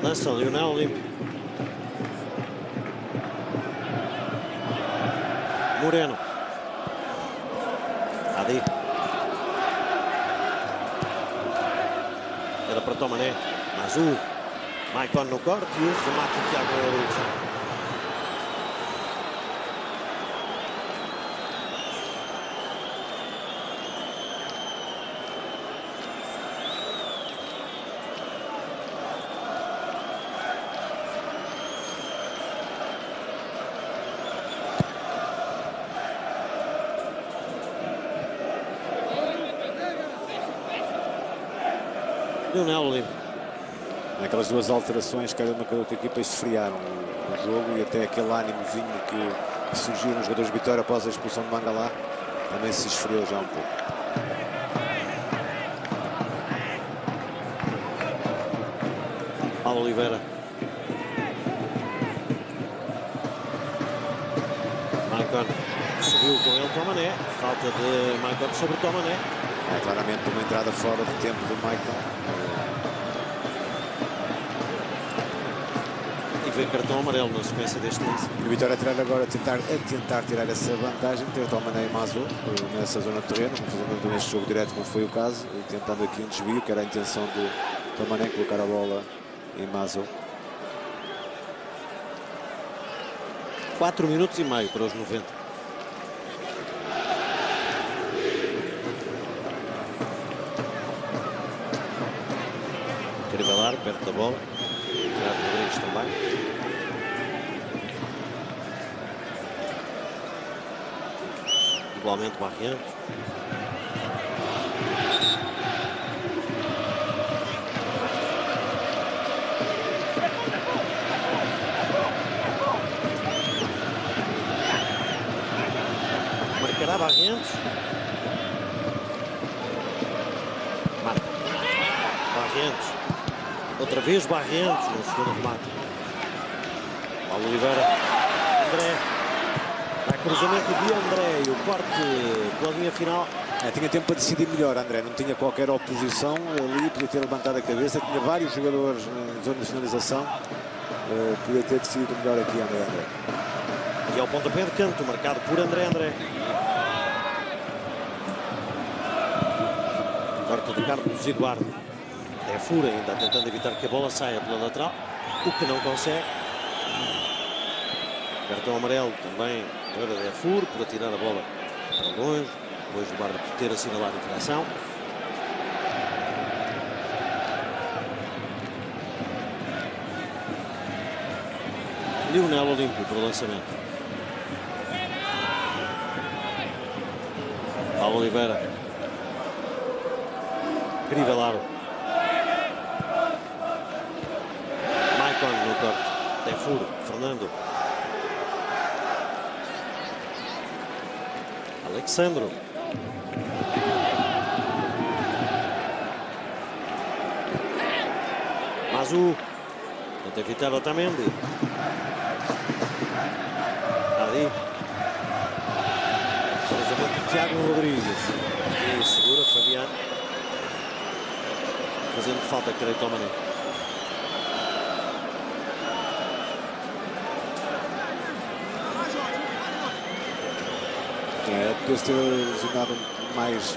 Lança Lionel Olímpio. Moreno. Adi. Era para Tomané. Mazou. Maicon no corte e o remate de Tiago Rodrigues. Lionel Olímpio. Aquelas duas alterações, cada uma que a outra equipa esfriaram o jogo, e até aquele ânimozinho que surgiu nos jogadores de Vitória após a expulsão de Mangalá também se esfriou já um pouco. Paulo Oliveira. Maicon subiu com ele Tomané. Falta de Maicon sobre Tomané. É claramente uma entrada fora de tempo do Maicon. E vem cartão amarelo na sequência deste lance. O Vitória terá agora a tentar tirar essa vantagem, ter Tomané e Mazot nessa zona de terreno, fazendo neste jogo direto, como foi o caso, e tentando aqui um desvio, que era a intenção de Tomané colocar a bola em Mazot. 4 minutos e meio para os 90. Crivellaro perto da bola. Tiago Rodrigues também. Igualmente Barrientos. Barrentos. Marca. Barrentos. Outra vez Barrentos no segundo remate. Paulo Oliveira. André. Vai cruzamento de André e o corte pela linha final. Tinha tempo para decidir melhor, André. Não tinha qualquer oposição ali, podia ter levantado a cabeça. Tinha vários jogadores na zona de finalização. Podia ter decidido melhor aqui, André. E ao pontapé de canto, marcado por André. Corte de Carlos Eduardo. É Fura ainda tentando evitar que a bola saia pela lateral, o que não consegue. Cartão amarelo também para Defur por atirar a bola para longe, depois do árbitro ter assinalado a infração. Lionel Olímpio para o lançamento. Paulo Oliveira. Crivellaro. Maicon no corte. Defur. Fernando. Alexandro. Mazu. Tenta evitar Otamendi. Ali. Cruzamento de Tiago Rodrigues. E segura Fabiano. Fazendo falta, creio, Tomané. Podia ter lesionado mais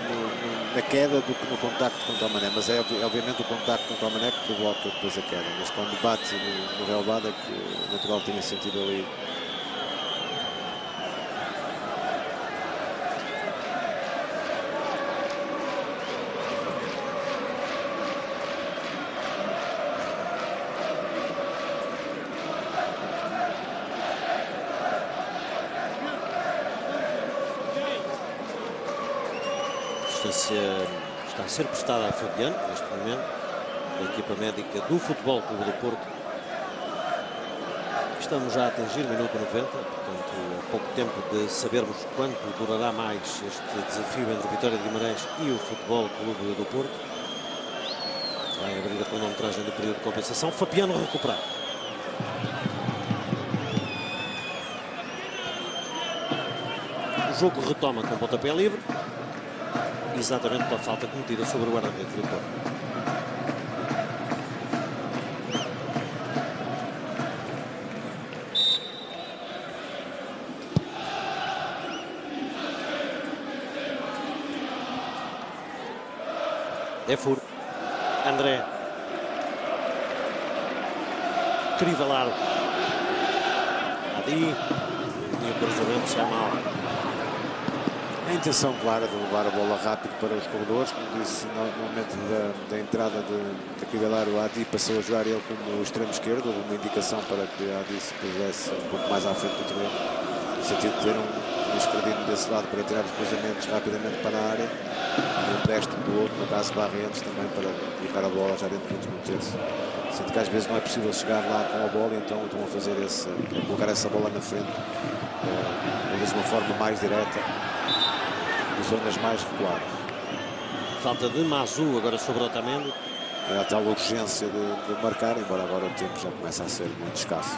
na queda do que no contacto com o Tomané, mas é obviamente o contacto com o Tomané que provoca depois a queda, mas quando bate no relvado é que natural tinha sentido ali. Está a ser prestada a Fabiano, neste momento, da equipa médica do Futebol Clube do Porto. Estamos já a atingir o minuto 90, portanto, há pouco tempo de sabermos quanto durará mais este desafio entre o Vitória de Guimarães e o Futebol Clube do Porto. Vai abrir a cronometragem do período de compensação. Fabiano recuperado. O jogo retoma com pontapé livre. Exatamente pela falta cometida sobre o guarda-redes do Porto. Defur. André. Crivellaro. Ali. E o cruzamento sai mal. A intenção clara de levar a bola rápido para os corredores, como disse no momento da entrada de Crivellaro, o Adi passou a jogar ele como extremo esquerdo, uma indicação para que o Adi se pusesse um pouco mais à frente do terreno, no sentido de ter um esquerdino desse lado para tirar os cruzamentos rapidamente para a área, e um destro do outro, no caso Barrentos, também para colocar a bola já dentro do último terço. Sinto que às vezes não é possível chegar lá com a bola, então estão a fazer a colocar essa bola na frente, às vezes de uma forma mais direta, zonas mais regulares. Falta de Mazu agora sobre Otamendi. É a tal urgência de marcar, embora agora o tempo já começa a ser muito escasso.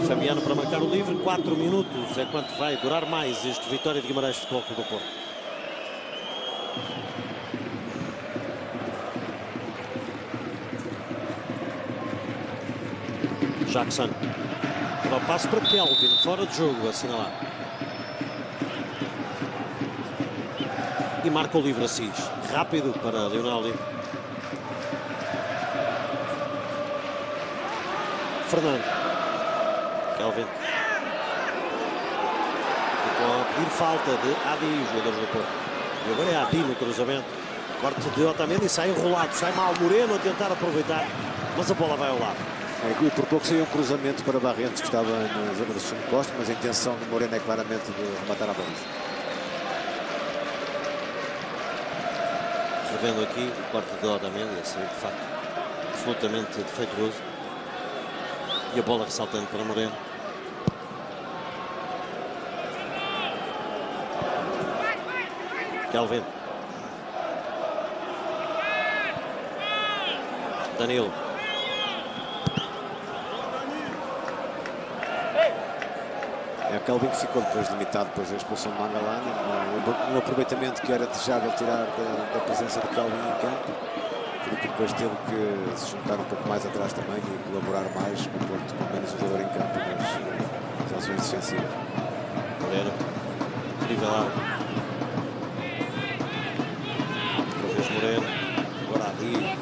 Fabiano para marcar o livre. 4 minutos é quanto vai durar mais este Vitória de Guimarães Futebol Clube do Porto. Jackson. Para o passo para Kelvin, fora de jogo, assinalado. E marca o livre Assis. Rápido para Lionel Olímpio. Fernando. Kelvin. Ficou a pedir falta de Adi, jogador do Porto. E agora é Adi no cruzamento. Corte de Otamendi e sai enrolado. Sai mal Moreno a tentar aproveitar, mas a bola vai ao lado. E por pouco saiu um cruzamento para Barrentos, que estava na zona do segundo posto, mas a intenção do Moreno é claramente de rematar a baliza. Vendo aqui o corte de Otamendi, assim, de facto, absolutamente defeituoso. E a bola ressaltando para Moreno. Kelvin. Danilo. É o Kelvin que ficou depois limitado depois da expulsão de Mangalani. Um aproveitamento que era desejável tirar da presença de Kelvin em campo, porque depois teve que se juntar um pouco mais atrás também e colaborar mais com o Porto, com menos jogador em campo nas ações defensivas. Moreira. Nivelado. Outra vez Moreira. Agora Adi.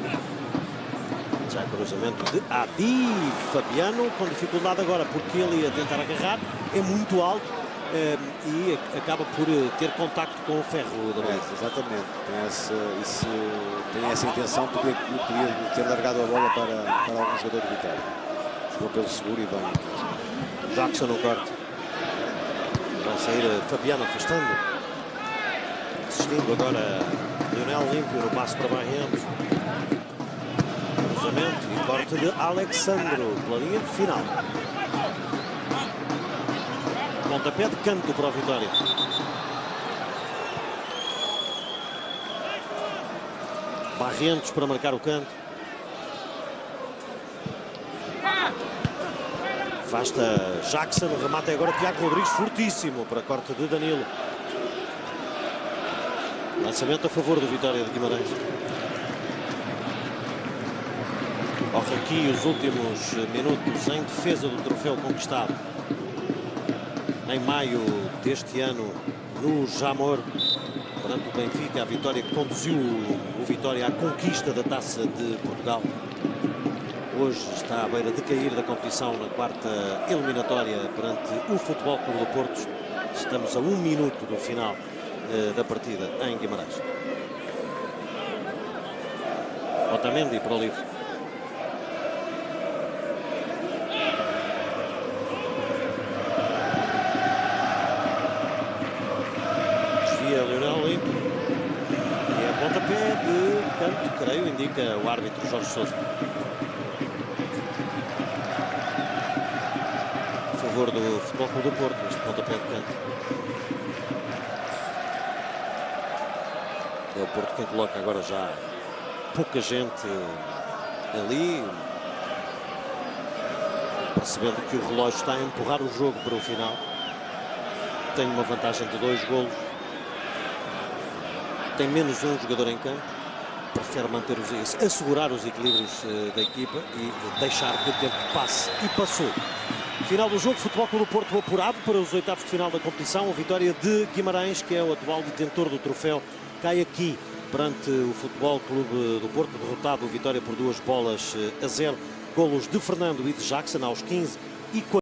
Já cruzamento de Adi. Fabiano com dificuldade agora, porque ele ia tentar agarrar. É muito alto e acaba por ter contacto com o ferro da baliza. Exatamente. Tem essa intenção, podia ter largado a bola para algum jogador de Vitória. Jogou pelo seguro e bem. Jackson no corte. Vai sair Fabiano afastando. Assistindo agora Lionel Límpio no passo para Barrientos. Cruzamento e corte de Alexandro pela linha final. Pontapé de canto para a Vitória. Barrientos para marcar o canto. Afasta Jackson, remata agora Tiago Rodrigues, fortíssimo para corte de Danilo. Lançamento a favor do Vitória de Guimarães. Ocorre aqui os últimos minutos em defesa do troféu conquistado em maio deste ano no Jamor, perante o Benfica, a vitória que conduziu o Vitória à conquista da Taça de Portugal. Hoje está à beira de cair da competição na quarta eliminatória perante o Futebol Clube do Porto. Estamos a 1 minuto do final da partida em Guimarães. Otamendi para o livre. Lionel Límpio. E a pontapé de canto, creio, indica o árbitro Jorge Sousa. A favor do Futebol Clube do Porto, este pontapé de canto. É o Porto quem coloca agora já pouca gente ali, percebendo que o relógio está a empurrar o jogo para o final. Tem uma vantagem de 2 golos. Tem menos um jogador em campo, prefere manter assegurar os equilíbrios da equipa e deixar que o tempo passe. E passou. Final do jogo, Futebol Clube do Porto apurado para os oitavos de final da competição. A vitória de Guimarães, que é o atual detentor do troféu, cai aqui perante o Futebol Clube do Porto, derrotado o Vitória por 2-0. Golos de Fernando e de Jackson aos 15 e 40.